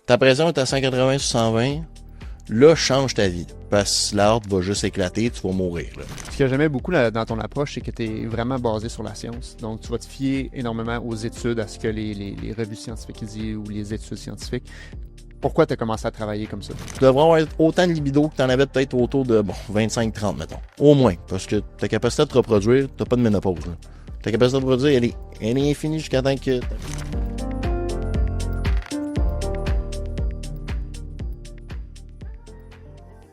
ta pression est à 180 sur 120, là, change ta vie. Parce que la harpe va juste éclater, tu vas mourir. Là. Ce que j'aimais beaucoup dans ton approche, c'est que tu es vraiment basé sur la science. Donc, tu vas te fier énormément aux études, à ce que les revues scientifiques disent ou les études scientifiques. Pourquoi tu as commencé à travailler comme ça? Tu devrais avoir autant de libido que tu en avais peut-être autour de 25-30, mettons. Au moins. Parce que ta capacité de te reproduire, t'as pas de ménopause. Là. Ta capacité de te reproduire, elle est infinie jusqu'à temps que...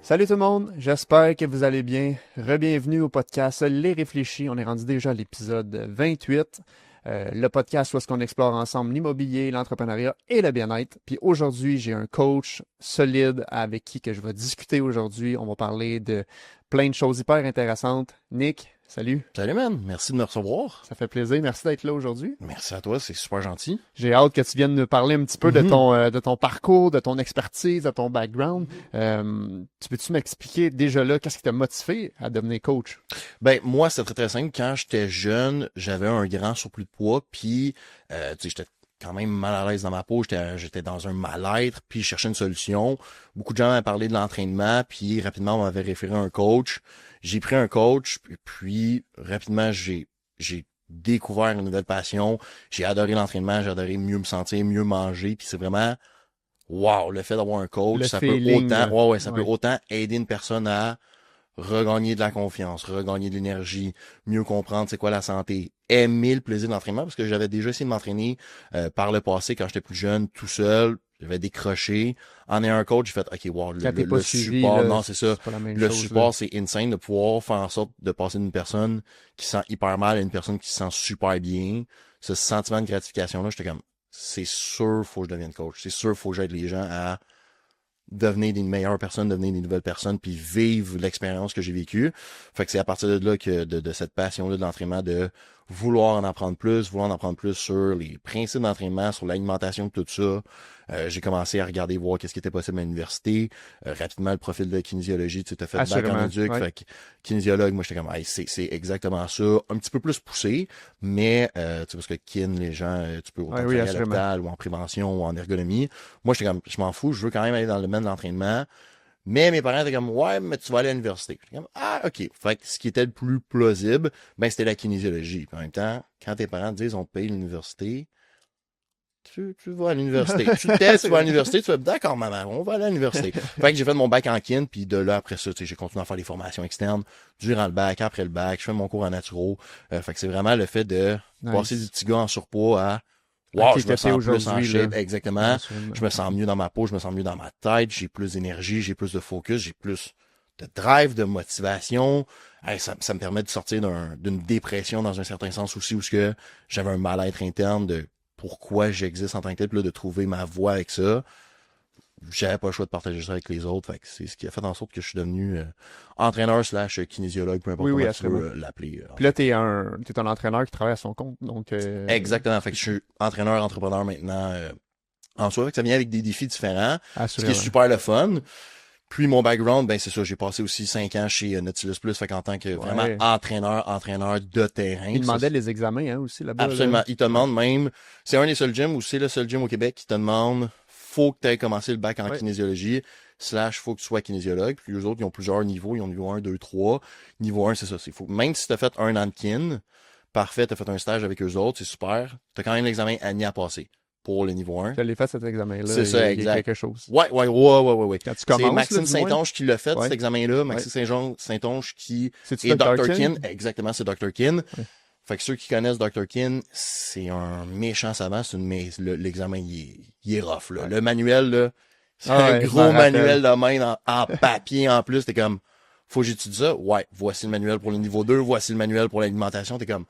Salut tout le monde, j'espère que vous allez bien. Re-bienvenue au podcast Les Réfléchis. On est rendu déjà à l'épisode 28. Le podcast où est-ce qu'on explore ensemble l'immobilier, l'entrepreneuriat et le bien-être. Puis aujourd'hui, j'ai un coach solide avec qui que je vais discuter aujourd'hui. On va parler de plein de choses hyper intéressantes. Nick, salut. Salut man, merci de me recevoir. Ça fait plaisir, merci d'être là aujourd'hui. Merci à toi, c'est super gentil. J'ai hâte que tu viennes nous parler un petit peu de ton parcours, de ton expertise, de ton background. Tu peux-tu m'expliquer déjà là, qu'est-ce qui t'a motivé à devenir coach? Ben moi, c'est très très simple. Quand j'étais jeune, j'avais un grand surplus de poids, puis tu sais, j'étais quand même mal à l'aise dans ma peau, j'étais dans un mal-être, puis je cherchais une solution. Beaucoup de gens m'avaient parlé de l'entraînement, puis rapidement, on m'avait référé à un coach. J'ai pris un coach, puis rapidement, j'ai découvert une nouvelle passion. J'ai adoré l'entraînement, j'ai adoré mieux me sentir, mieux manger, puis c'est vraiment wow, le fait d'avoir un coach, Le ça feeling, peut autant, ça ouais. peut autant aider une personne à regagner de la confiance, regagner de l'énergie, mieux comprendre c'est quoi la santé, aimer le plaisir de l'entraînement, parce que j'avais déjà essayé de m'entraîner par le passé quand j'étais plus jeune, tout seul, j'avais décroché. En ayant un coach, j'ai fait OK, wow, le suivi, support, là, non, c'est ça. Le chose, support, là. c'est insane de pouvoir faire en sorte de passer d'une personne qui se sent hyper mal à une personne qui se sent super bien. Ce sentiment de gratification-là, j'étais comme c'est sûr, faut que je devienne coach. C'est sûr, faut que j'aide les gens à devenir des meilleures personnes, devenir des nouvelles personnes, puis vivre l'expérience que j'ai vécue. Fait que c'est à partir de là que de cette passion-là de l'entraînement, de vouloir en apprendre plus sur les principes d'entraînement, sur l'alimentation, tout ça. J'ai commencé à regarder, voir qu'est-ce qui était possible à l'université. Rapidement, le profil de kinésiologie, tu t'as fait bac en éduc, ouais. fait que kinésiologue, moi j'étais comme, hey, c'est exactement ça. Un petit peu plus poussé, mais tu sais, parce que kin, les gens, tu peux autant travailler à l'hôpital ou en prévention ou en ergonomie. Moi, j'étais comme, je m'en fous, je veux quand même aller dans le domaine de l'entraînement. Mais mes parents étaient comme, ouais, mais tu vas aller à l'université. J'étais comme, ah, OK. Fait que ce qui était le plus plausible, ben, c'était la kinésiologie. Puis en même temps, quand tes parents te disent, on te paye l'université, tu vas à l'université. Tu testes, tu vas à l'université, tu fais, d'accord, maman, on va aller à l'université. Fait que j'ai fait mon bac en kin, puis de là, après ça, tu sais, j'ai continué à faire des formations externes durant le bac, après le bac, je fais mon cours en naturo. Fait que c'est vraiment le fait de passer du petit gars en surpoids à wow, je me sens plus en shape, exactement. Je me sens mieux dans ma peau, je me sens mieux dans ma tête, j'ai plus d'énergie, j'ai plus de focus, j'ai plus de drive, de motivation. Hey, ça me permet de sortir d'une dépression dans un certain sens aussi, où que j'avais un mal-être interne de pourquoi j'existe en tant que tel, puis là, de trouver ma voie avec ça. J'avais pas le choix de partager ça avec les autres. Fait que c'est ce qui a fait en sorte que je suis devenu entraîneur / kinésiologue, peu importe comment tu veux l'appeler. Puis là, t'es un entraîneur qui travaille à son compte. Donc, exactement. Fait que je suis entraîneur, entrepreneur maintenant en soi. Fait que ça vient avec des défis différents. Ce qui est super le fun. Puis mon background, ben c'est ça, j'ai passé aussi 5 ans chez Nautilus Plus, fait qu'en tant que vraiment entraîneur de terrain. Il demandait les examens aussi là-bas. Absolument. Là. Il te demande même, c'est un des seuls gyms ou c'est le seul gym au Québec qui te demande faut que tu aies commencé le bac en kinésiologie / faut que tu sois kinésiologue. Puis les autres, ils ont plusieurs niveaux. Ils ont niveau 1, 2, 3. Niveau 1, c'est ça. Même si tu as fait un an de kin, parfait, tu as fait un stage avec eux autres, c'est super. Tu as quand même l'examen année à passer pour le niveau 1. Tu l'as fait cet examen-là. C'est ça, exact. Il y a quelque chose. Ouais. Quand tu commences, c'est Maxime Saint-Onge qui l'a fait, cet examen-là. Maxime Saint-Onge qui est Dr. Kin. Exactement, c'est Dr. Kin. Ouais. Fait que ceux qui connaissent Dr. Kin, c'est un méchant savant, l'examen, il est rough, là. Ouais. Le manuel, là, c'est un gros manuel de main en papier en plus. T'es comme, faut que j'étudie ça? Ouais, voici le manuel pour le niveau 2, voici le manuel pour l'alimentation. T'es comme,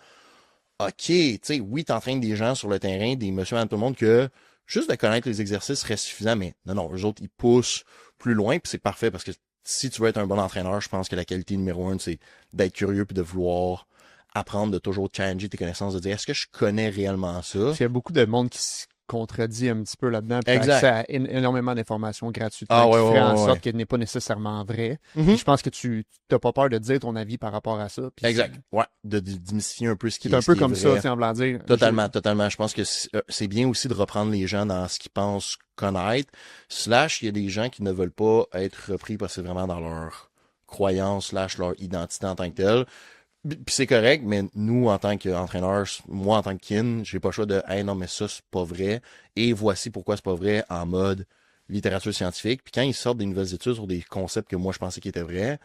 OK, tu sais, oui, t'entraînes des gens sur le terrain, des monsieur, madame, tout le monde, que juste de connaître les exercices serait suffisant, mais non, eux autres, ils poussent plus loin, puis c'est parfait, parce que si tu veux être un bon entraîneur, je pense que la qualité numéro 1, c'est d'être curieux puis de vouloir apprendre, de toujours challenger tes connaissances, de dire est-ce que je connais réellement ça? Parce qu'il y a beaucoup de monde contredit un petit peu là-dedans. Puis exact. accès à énormément d'informations gratuitement qui ferait en sorte qu'elle n'est pas nécessairement vrai. Je pense que tu n'as pas peur de dire ton avis par rapport à ça. Exact. Ouais. De démystifier un peu ce qui est vrai. C'est un peu comme vrai. ça, en voulant dire. Totalement. Je pense que c'est bien aussi de reprendre les gens dans ce qu'ils pensent connaître. / il y a des gens qui ne veulent pas être repris parce que c'est vraiment dans leur croyance / leur identité en tant que telle. Puis c'est correct, mais nous, en tant qu'entraîneurs, moi, en tant que kin, j'ai pas le choix de « Hey, non, mais ça, c'est pas vrai. Et voici pourquoi c'est pas vrai » en mode littérature scientifique. Puis quand ils sortent des nouvelles études sur des concepts que moi, je pensais qu'ils étaient vrais,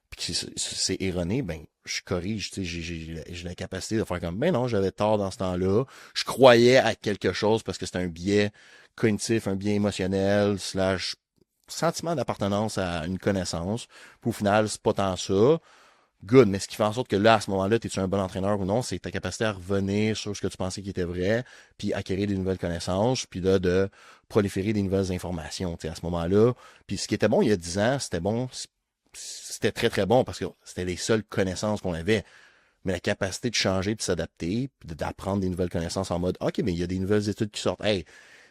puis que c'est erroné, ben, je corrige. Tu sais, j'ai la capacité de faire comme « Ben non, j'avais tort dans ce temps-là. Je croyais à quelque chose parce que c'était un biais cognitif, un biais émotionnel / sentiment d'appartenance à une connaissance. Puis au final, c'est pas tant ça. » Good, mais ce qui fait en sorte que là, à ce moment-là, t'es-tu un bon entraîneur ou non, c'est ta capacité à revenir sur ce que tu pensais qui était vrai, puis acquérir des nouvelles connaissances, puis là, de proliférer des nouvelles informations, tu sais, à ce moment-là. Puis ce qui était bon il y a 10 ans, c'était bon, c'était très, très bon, parce que c'était les seules connaissances qu'on avait. Mais la capacité de changer, de s'adapter, puis d'apprendre des nouvelles connaissances en mode, OK, mais il y a des nouvelles études qui sortent, hey,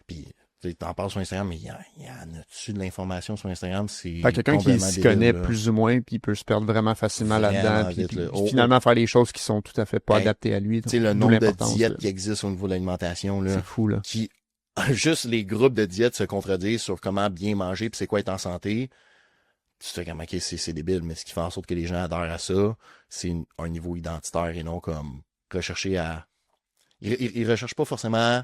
puis tu t'en parles sur Instagram, mais il y en a-tu de l'information sur Instagram? C'est quelqu'un qui s'y connaît plus ou moins, puis il peut se perdre vraiment facilement là-dedans, puis finalement faire des choses qui sont tout à fait pas adaptées à lui. Tu sais, le nombre de diètes qui existent au niveau de l'alimentation, là. C'est fou, là. Qui, juste les groupes de diètes se contredisent sur comment bien manger, puis c'est quoi être en santé. Tu te fais comme, OK, c'est débile, mais ce qui fait en sorte que les gens adhèrent à ça, c'est un niveau identitaire et non comme rechercher à... Ils recherchent pas forcément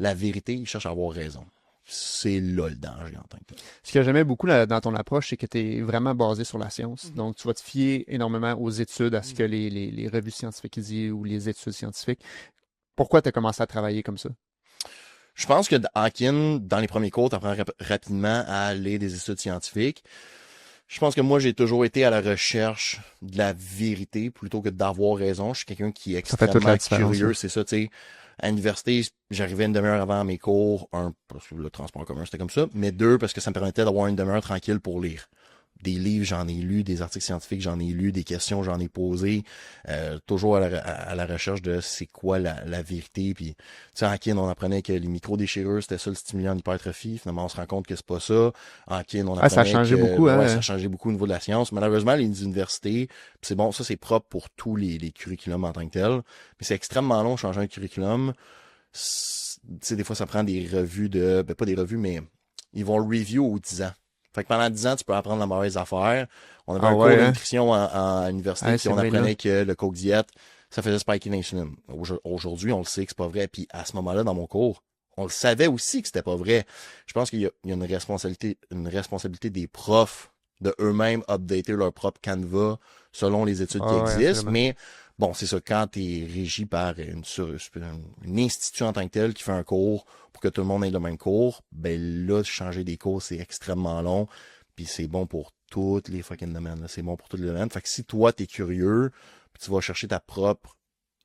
la vérité, ils cherchent à avoir raison. C'est là le danger en tant que tel. Ce que j'aimais beaucoup dans ton approche, c'est que tu es vraiment basé sur la science. Donc, tu vas te fier énormément aux études, à ce que les revues scientifiques disent ou les études scientifiques. Pourquoi tu as commencé à travailler comme ça? Je pense que en kin, dans les premiers cours, tu apprends rapidement à lire des études scientifiques. Je pense que moi, j'ai toujours été à la recherche de la vérité plutôt que d'avoir raison. Je suis quelqu'un qui est extrêmement curieux, c'est ça, tu sais. À l'université, j'arrivais une demi-heure avant mes cours, parce que le transport en commun, c'était comme ça, mais 2, parce que ça me permettait d'avoir une demi-heure tranquille pour lire. Des livres, j'en ai lu, des articles scientifiques, j'en ai lu, des questions, j'en ai posé, toujours à la recherche de c'est quoi la vérité. Puis, tu sais, en kin, on apprenait que les micro-déchirures, c'était ça le stimulant d'hypertrophie. Finalement, on se rend compte que c'est pas ça. En kin, on apprenait ça a changé beaucoup, hein? Ouais, ça a changé beaucoup au niveau de la science. Malheureusement, les universités, c'est bon, ça c'est propre pour tous les curriculums en tant que tel, mais c'est extrêmement long de changer un curriculum. Tu sais, des fois, ça prend des revues pas des revues, mais ils vont le review aux 10 ans. Fait que pendant 10 ans, tu peux apprendre la mauvaise affaire. On avait un cours de nutrition à l'université, puis on apprenait que le Coke Diet, ça faisait spiker l'insuline. Aujourd'hui, on le sait que c'est pas vrai. Puis à ce moment-là, dans mon cours, on le savait aussi que c'était pas vrai. Je pense qu'il y a une responsabilité des profs de eux-mêmes updater leur propre canevas selon les études qui existent. Mais bon, c'est ça, quand tu es régi par une institution en tant que telle qui fait un cours pour que tout le monde ait le même cours, ben là, changer des cours, c'est extrêmement long. Puis c'est bon pour tous les fucking domaines. C'est bon pour tous les domaines. Fait que si toi, t'es curieux, puis tu vas chercher ta propre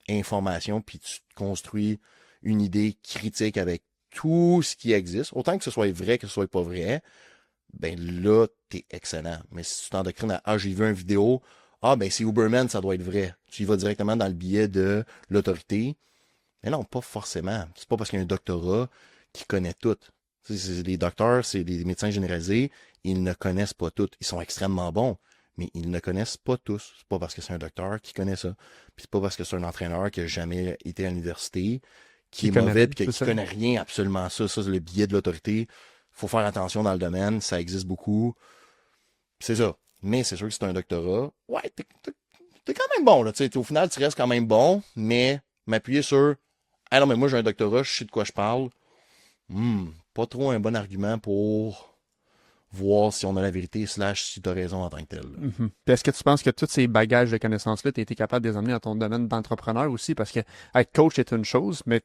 information, puis tu te construis une idée critique avec tout ce qui existe, autant que ce soit vrai que ce soit pas vrai, ben là, t'es excellent. Mais si tu t'endoctrines à « Ah, j'ai vu une vidéo, ah, ben c'est Uberman, ça doit être vrai. » Tu y vas directement dans le biais de l'autorité. Mais non, pas forcément. C'est pas parce qu'il y a un doctorat qui connaît tout. Les docteurs, c'est des médecins généralisés, ils ne connaissent pas tout. Ils sont extrêmement bons, mais ils ne connaissent pas tous. C'est pas parce que c'est un docteur qui connaît ça. Puis c'est pas parce que c'est un entraîneur qui a jamais été à l'université, qui est mauvais, puis qui connaît rien, absolument ça. Ça, c'est le biais de l'autorité. Faut faire attention dans le domaine, ça existe beaucoup. C'est ça. Mais c'est sûr que c'est un doctorat. Ouais, t'es quand même bon, là. Au final, tu restes quand même bon, mais m'appuyer sur ah non, mais moi j'ai un doctorat, je sais de quoi je parle. Pas trop un bon argument pour voir si on a la vérité / si tu as raison en tant que tel. Mm-hmm. Est-ce que tu penses que tous ces bagages de connaissances-là, tu as été capable de les amener dans ton domaine d'entrepreneur aussi? Parce que être coach est une chose, mais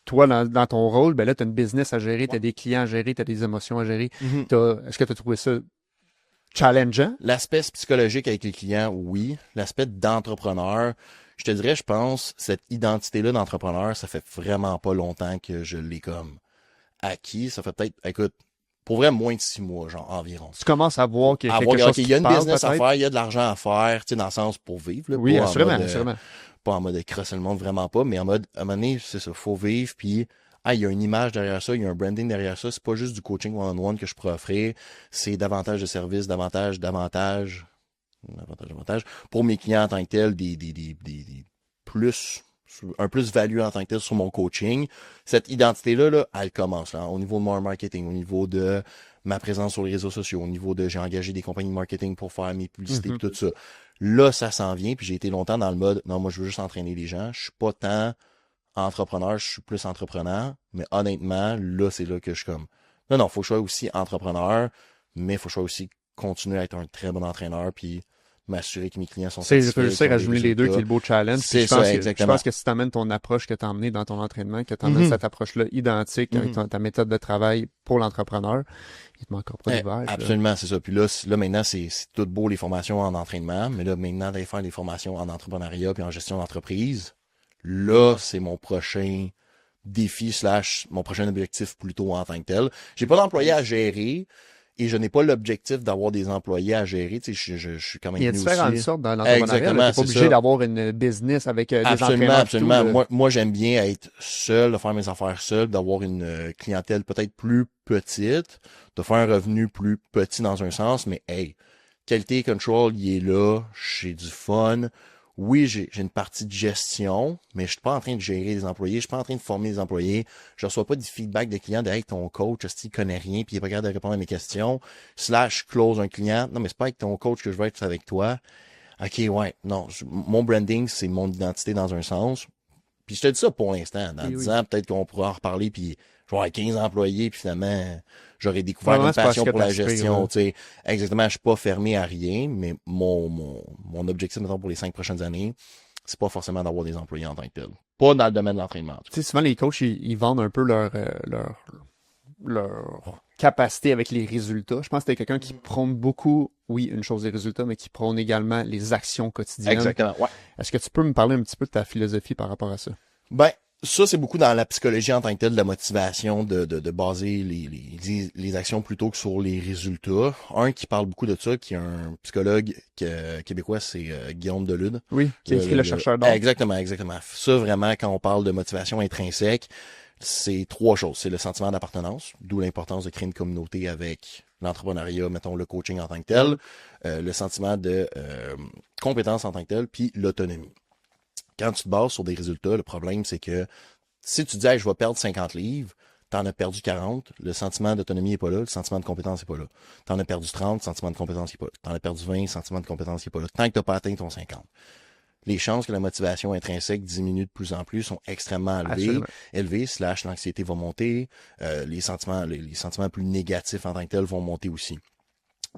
toi, dans ton rôle, ben là, tu as une business à gérer, tu as des clients à gérer, tu as des émotions à gérer. Est-ce que tu as trouvé ça challengeant? L'aspect psychologique avec les clients, oui. L'aspect d'entrepreneur, je te dirais, je pense, cette identité-là d'entrepreneur, ça fait vraiment pas longtemps que je l'ai comme acquis. Ça fait peut-être, écoute, pour vrai, moins de 6 mois, genre, environ. Tu commences à voir qu'il y a quelque chose il y a une business à faire, il y a de l'argent à faire, tu sais, dans le sens pour vivre, là. Oui, assurément. Pas en mode crosser le monde, vraiment pas, mais en mode, à un moment donné, c'est ça, faut vivre, puis il y a une image derrière ça, il y a un branding derrière ça. C'est pas juste du coaching one-on-one que je pourrais offrir. C'est davantage de services, davantage pour mes clients en tant que tel, un plus-value en tant que tel sur mon coaching. Cette identité-là, là, elle commence là, au niveau de mon marketing, au niveau de ma présence sur les réseaux sociaux, au niveau de j'ai engagé des compagnies de marketing pour faire mes publicités et tout ça. Là, ça s'en vient, puis j'ai été longtemps dans le mode non, moi je veux juste entraîner les gens. Je suis pas tant entrepreneur, je suis plus entrepreneur, mais honnêtement, là, c'est là que je suis comme non, faut que je sois aussi entrepreneur, mais faut que je sois aussi continuer à être un très bon entraîneur, puis m'assurer que mes clients sont satisfaits. C'est réussir à jumeler les deux qui est le beau challenge. C'est ça, exactement. Je pense que si tu amènes ton approche que tu as emmenée dans ton entraînement, que tu amènes cette approche-là identique avec ta méthode de travail pour l'entrepreneur, il te manque encore pas d'ouvrage. Absolument, c'est ça. Puis là maintenant, c'est tout beau les formations en entraînement, mais là, maintenant, d'aller faire des formations en entrepreneuriat puis en gestion d'entreprise, là, c'est mon prochain défi / mon prochain objectif plutôt en tant que tel. J'ai pas d'employé à gérer. Et je n'ai pas l'objectif d'avoir des employés à gérer. Tu sais, je suis quand même il y a différentes sortes dans l'entrepreneuriat. Tu n'es pas obligé d'avoir une business avec des entraîneurs. Absolument. Moi, j'aime bien être seul, de faire mes affaires seul, d'avoir une clientèle peut-être plus petite, de faire un revenu plus petit dans un sens, mais hey, qualité control, il est là, j'ai du fun. Oui, j'ai une partie de gestion, mais je suis pas en train de gérer des employés, je suis pas en train de former des employés, je reçois pas du feedback des clients de hey, ton coach, il connaît rien, puis il est pas capable de répondre à mes questions, / close un client. Non, mais c'est pas avec ton coach que je veux être avec toi. OK, ouais, non, mon branding, c'est mon identité dans un sens. Puis je te dis ça pour l'instant. Dans 10 ans, peut-être qu'on pourra en reparler, puis je vais avoir 15 employés, puis finalement, j'aurais découvert une passion pour la gestion. Tu sais, exactement, je suis pas fermé à rien, mais mon objectif, mettons, pour les 5 prochaines années, c'est pas forcément d'avoir des employés en tant que tel. Pas dans le domaine de l'entraînement. Tu sais, souvent, les coachs, ils vendent un peu leur capacité avec les résultats. Je pense que t'es quelqu'un qui prône beaucoup, oui, une chose des résultats, mais qui prône également les actions quotidiennes. Exactement, ouais. Est-ce que tu peux me parler un petit peu de ta philosophie par rapport à ça? Ben, ça, c'est beaucoup dans la psychologie en tant que telle, de la motivation, de baser les actions plutôt que sur les résultats. Un qui parle beaucoup de ça, qui est un psychologue québécois, c'est Guillaume Delude. Oui, qui écrit le chercheur d'or. Exactement. Ça, vraiment, quand on parle de motivation intrinsèque, c'est 3 choses. C'est le sentiment d'appartenance, d'où l'importance de créer une communauté avec l'entrepreneuriat, mettons le coaching en tant que tel, le sentiment de compétence en tant que tel, puis l'autonomie. Quand tu te bases sur des résultats, le problème, c'est que si tu dis hey, je vais perdre 50 livres, t'en as perdu 40, le sentiment d'autonomie n'est pas là, le sentiment de compétence n'est pas là. T'en as perdu 30, le sentiment de compétence n'est pas là. T'en as perdu 20, le sentiment de compétence n'est pas là. Tant que t'as pas atteint ton 50. Les chances que la motivation intrinsèque diminue de plus en plus sont extrêmement élevées, / l'anxiété va monter, les sentiments plus négatifs en tant que tels vont monter aussi.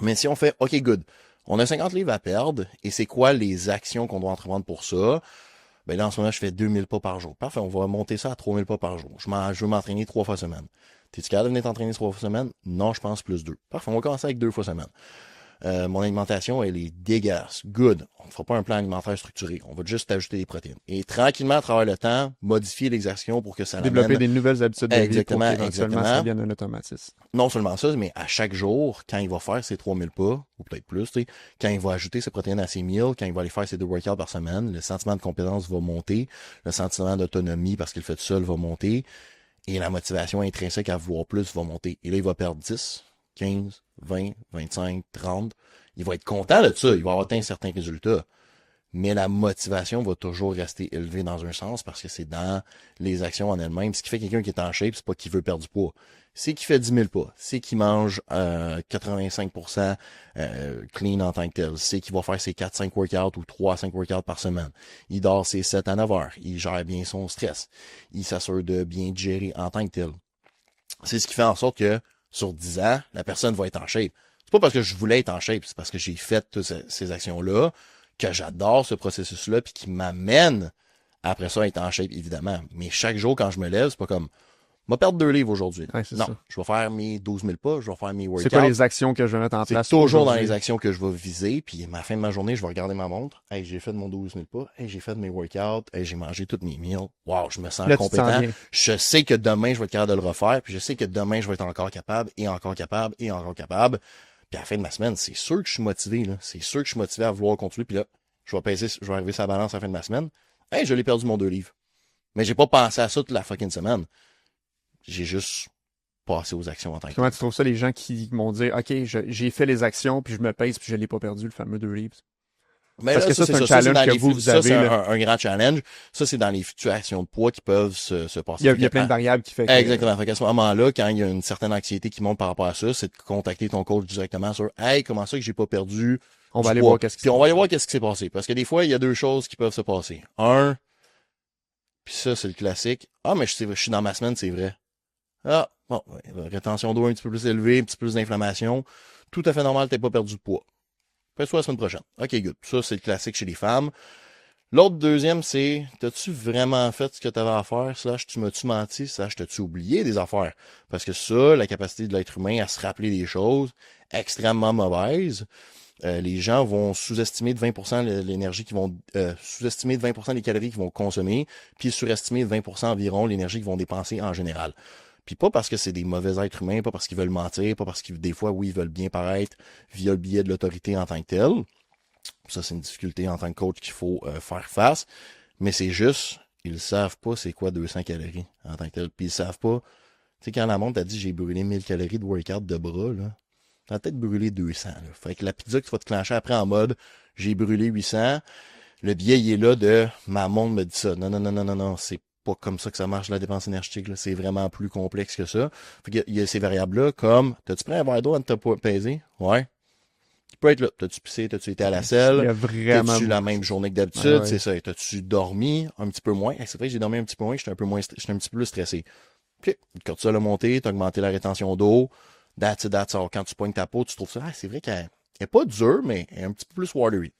Mais si on fait, OK, good, on a 50 livres à perdre, et c'est quoi les actions qu'on doit entreprendre pour ça? Ben là, en ce moment, je fais 2000 pas par jour. Parfait, on va monter ça à 3000 pas par jour. Je veux m'entraîner 3 fois semaine. T'es-tu capable de venir t'entraîner 3 fois semaine? Non, je pense plus 2. Parfait, on va commencer avec 2 fois semaine. Mon alimentation, elle est dégueulasse. Good. On ne fera pas un plan alimentaire structuré. On va juste ajouter des protéines. Et tranquillement, à travers le temps, modifier l'exercition pour que ça développer des nouvelles habitudes de vie pour qu'éventuellement ça devienne un automatisme. Non seulement ça, mais à chaque jour, quand il va faire ses 3000 pas, ou peut-être plus, quand il va ajouter ses protéines à ses meals, quand il va aller faire ses 2 workouts par semaine, le sentiment de compétence va monter, le sentiment d'autonomie parce qu'il le fait tout seul va monter, et la motivation intrinsèque à vouloir plus va monter. Et là, il va perdre 10, 15, 20, 25, 30. Il va être content de ça. Il va avoir atteint certains résultats. Mais la motivation va toujours rester élevée dans un sens parce que c'est dans les actions en elles-mêmes. Ce qui fait quelqu'un qui est en shape, c'est pas qu'il veut perdre du poids. C'est qu'il fait 10 000 pas. C'est qu'il mange 85% clean en tant que tel. C'est qu'il va faire ses 4-5 workouts ou 3-5 workouts par semaine. Il dort ses 7 à 9 heures. Il gère bien son stress. Il s'assure de bien gérer en tant que tel. C'est ce qui fait en sorte que sur 10 ans, la personne va être en shape. C'est pas parce que je voulais être en shape, c'est parce que j'ai fait toutes ces actions-là, que j'adore ce processus-là, puis qui m'amène après ça à être en shape, évidemment. Mais chaque jour, quand je me lève, c'est pas comme, je vais perdre 2 livres aujourd'hui. Ouais, non, ça. Je vais faire mes 12 000 pas, je vais faire mes workouts. C'est quoi les actions que je vais mettre en place? C'est toujours dans les actions que je vais viser, puis à la fin de ma journée, je vais regarder ma montre. Hey, j'ai fait mon 12 000 pas. Hey, j'ai fait mes workouts. Hey, j'ai mangé toutes mes meals. Wow, je me sens compétent. Je sais que demain, je vais être capable de le refaire, puis je sais que demain, je vais être encore capable, et encore capable, et encore capable. Puis à la fin de ma semaine, c'est sûr que je suis motivé, là. C'est sûr que je suis motivé à vouloir continuer, puis là, je vais arriver sur la balance à la fin de ma semaine. Hey, je l'ai perdu mon 2 livres. Mais j'ai pas pensé à ça toute la fucking semaine. j'ai juste passer aux actions en tant que Comment tu trouves ça, les gens qui m'ont dit, OK, j'ai fait les actions, puis je me pèse, puis je l'ai pas perdu, le fameux 2 livres? Mais parce là, que ça, c'est un challenge que vous avez. Ça, c'est un grand challenge. Ça, c'est dans les fluctuations de poids qui peuvent se passer. Il y a plein de variables qui fait que... Exactement. Fait qu'à ce moment-là, quand il y a une certaine anxiété qui monte par rapport à ça, c'est de contacter ton coach directement sur « Hey, comment ça que j'ai pas perdu On va aller voir qu'est-ce qui Puis on va aller voir qu'est-ce qui s'est passé. Parce que des fois, il y a deux choses qui peuvent se passer. Un, puis ça, c'est le classique. Ah, mais je suis dans ma semaine, c'est vrai. Ah, bon, rétention d'eau un petit peu plus élevée, un petit peu plus d'inflammation. Tout à fait normal, t'as pas perdu de poids. Fais-toi la semaine prochaine. OK, good. Ça, c'est le classique chez les femmes. L'autre deuxième, c'est, t'as-tu vraiment fait ce que t'avais à faire? / tu m'as-tu menti? / t'as-tu oublié des affaires? Parce que ça, la capacité de l'être humain à se rappeler des choses, extrêmement mauvaise. Les gens vont sous-estimer de 20% l'énergie qu'ils vont, sous-estimer de 20% les calories qu'ils vont consommer, puis surestimer de 20% environ l'énergie qu'ils vont dépenser en général. Puis pas parce que c'est des mauvais êtres humains, pas parce qu'ils veulent mentir, pas parce qu'ils, des fois, oui, ils veulent bien paraître via le biais de l'autorité en tant que tel. Ça, c'est une difficulté en tant que coach qu'il faut faire face. Mais c'est juste, ils savent pas c'est quoi 200 calories en tant que tel. Puis ils savent pas, tu sais, quand la montre t'a dit j'ai brûlé 1000 calories de workout de bras, là, t'as peut-être brûlé 200. Là. Fait que la pizza que tu vas te clencher après en mode j'ai brûlé 800, le biais il est là de ma montre me dit ça. Non, c'est pas comme ça que ça marche la dépense énergétique. Là. C'est vraiment plus complexe que ça. Fait qu'il y a ces variables-là comme t'as-tu pris un verre d'eau avant de te peser? Ouais. Tu peux être là. T'as-tu pissé? T'as-tu été à la selle? T'as-tu la même journée que d'habitude? C'est ça. T'as-tu dormi un petit peu moins? C'est vrai que j'ai dormi un petit peu moins, j'étais un petit peu plus stressé. OK. Le cortisol a monté, t'as augmenté la rétention d'eau. That's all. Quand tu poignes ta peau, tu trouves ça, c'est vrai qu'elle est pas dure, mais elle est un petit peu plus watery.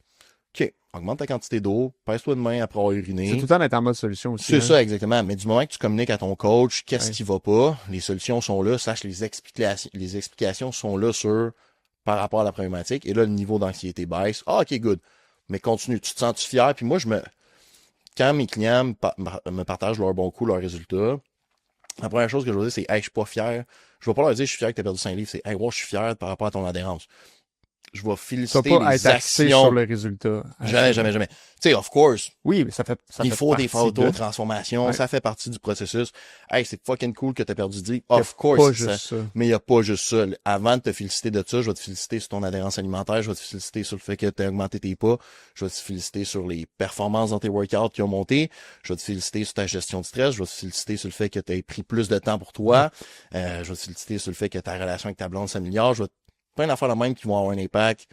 OK. Augmente ta quantité d'eau, pèse-toi de main après avoir uriné. C'est tout le temps d'être en mode solution aussi. C'est ça, exactement. Mais du moment que tu communiques à ton coach, qu'est-ce qui va pas, les solutions sont là, / les explications sont là sur par rapport à la problématique. Et là, le niveau d'anxiété baisse. Ah, OK, good. Mais continue. Tu te sens fier? Puis moi, quand mes clients me partagent leur bon coup, leurs résultats, la première chose que je vais dire, c'est, hey, je suis pas fier. Je vais pas leur dire, je suis fier que tu as perdu 5 livres. C'est, hey, wow, je suis fier par rapport à ton adhérence. Je vais féliciter pas les être axé actions. Sur le résultat. Jamais. Tu sais, of course. Oui, mais ça il fait faut des photos-transformations. Ça fait partie du processus. Hey, c'est fucking cool que tu as perdu 10 livres. Of course. Ça. Mais il n'y a pas juste ça. Avant de te féliciter de ça, je vais te féliciter sur ton adhérence alimentaire. Je vais te féliciter sur le fait que tu as augmenté tes pas. Je vais te féliciter sur les performances dans tes workouts qui ont monté. Je vais te féliciter sur ta gestion de stress. Je vais te féliciter sur le fait que tu as pris plus de temps pour toi. Je vais te féliciter sur le fait que ta relation avec ta blonde s'améliore. Je vais plein d'affaires de même qui vont avoir un impact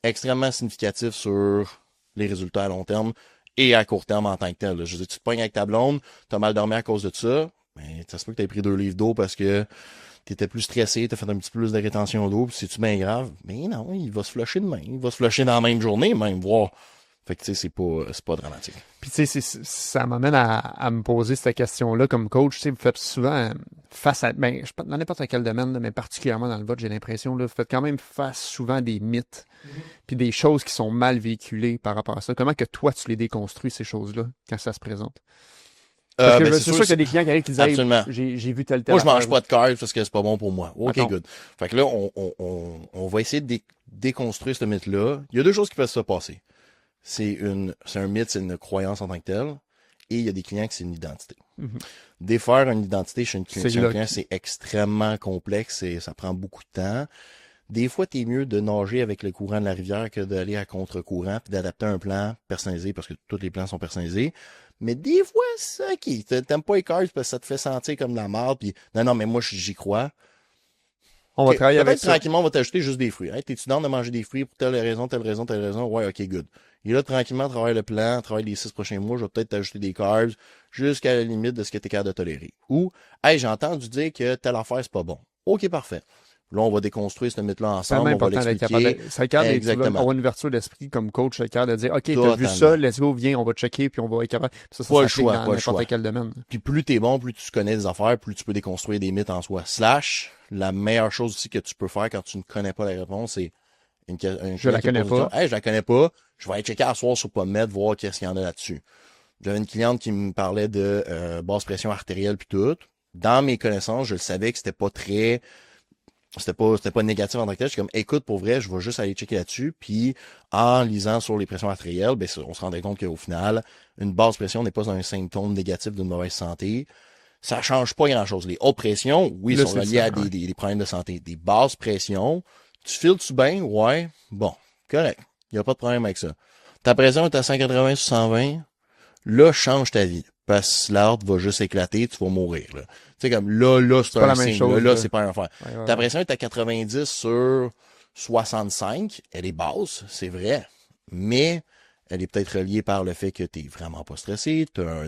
extrêmement significatif sur les résultats à long terme et à court terme en tant que tel. Je veux dire, tu te pognes avec ta blonde, t'as mal dormi à cause de ça, mais ça se peut que t'aies pris 2 livres d'eau parce que t'étais plus stressé, t'as fait un petit peu plus de rétention d'eau, puis c'est-tu bien grave? Mais non, il va se flusher demain. Il va se flusher dans la même journée, même, voir. Fait que, tu sais, c'est pas dramatique. Puis, tu sais, ça m'amène à me poser cette question-là comme coach. Tu sais, vous faites souvent face à, ben, dans n'importe quel domaine, là, mais particulièrement dans le vote, j'ai l'impression, là, vous faites quand même face souvent à des mythes, puis des choses qui sont mal véhiculées par rapport à ça. Comment que toi, tu les déconstruis, ces choses-là, quand ça se présente? Parce que c'est sûr qu'il y a des clients qui arrivent qui disent hey, j'ai vu tel Moi, je mange pas de carbs parce que c'est pas bon pour moi. OK, good. Fait que là, on va essayer de déconstruire ce mythe-là. Il y a 2 choses qui peuvent se passer. C'est un mythe, c'est une croyance en tant que telle. Et il y a des clients qui c'est une identité. Défaire une identité chez un client, c'est extrêmement complexe et ça prend beaucoup de temps. Des fois, t'es mieux de nager avec le courant de la rivière que d'aller à contre-courant puis d'adapter un plan personnalisé parce que tous les plans sont personnalisés. Mais des fois, c'est OK. T'aimes pas les carbs parce que ça te fait sentir comme de la merde puis non, mais moi, j'y crois. On va travailler avec ça. Tranquillement, on va t'ajouter juste des fruits. Hey, t'es-tu dans de manger des fruits pour telle raison? Ouais, OK, good. Et là, tranquillement, travaille le plan, travaille les 6 prochains mois, je vais peut-être t'ajouter des carbs jusqu'à la limite de ce que t'es capable de tolérer. Ou, hey, j'ai entendu dire que telle affaire, c'est pas bon. OK, parfait. Là, on va déconstruire ce mythe-là ensemble, on va l'expliquer. C'est capable d'avoir une ouverture d'esprit comme coach, c'est capable de dire, OK, t'as vu ça, let's go, viens, on va checker, puis on va être capable. Ça pas le choix, dans n'importe quel domaine. Puis plus t'es bon, plus tu connais des affaires, plus tu peux déconstruire des mythes en soi. / la meilleure chose aussi que tu peux faire quand tu ne connais pas la réponse, c'est je la connais pas. Hey, je la connais pas. Je vais aller checker à soir sur PubMed, voir qu'est-ce qu'il y en a là-dessus. J'avais une cliente qui me parlait de basse pression artérielle puis tout. Dans mes connaissances, je le savais que c'était pas négatif en tant que tel. Je suis comme, écoute, pour vrai, je vais juste aller checker là-dessus. Puis, en lisant sur les pressions artérielles, ben, on se rendait compte qu'au final, une basse pression n'est pas un symptôme négatif d'une mauvaise santé. ça change pas grand-chose. Les hautes pressions, oui, là, sont reliés à des problèmes de santé. Des basses pressions, tu files-tu bien? Ouais, bon, correct. Il n'y a pas de problème avec ça. Ta pression est à 180 sur 120, là, change ta vie. Parce que l'art va juste éclater, tu vas mourir, là. Tu sais, comme là, c'est un signe. Là, c'est pas un affaire. Ouais. Ta pression est à 90 sur 65. Elle est basse, c'est vrai. Mais elle est peut-être reliée par le fait que t'es vraiment pas stressé, t'as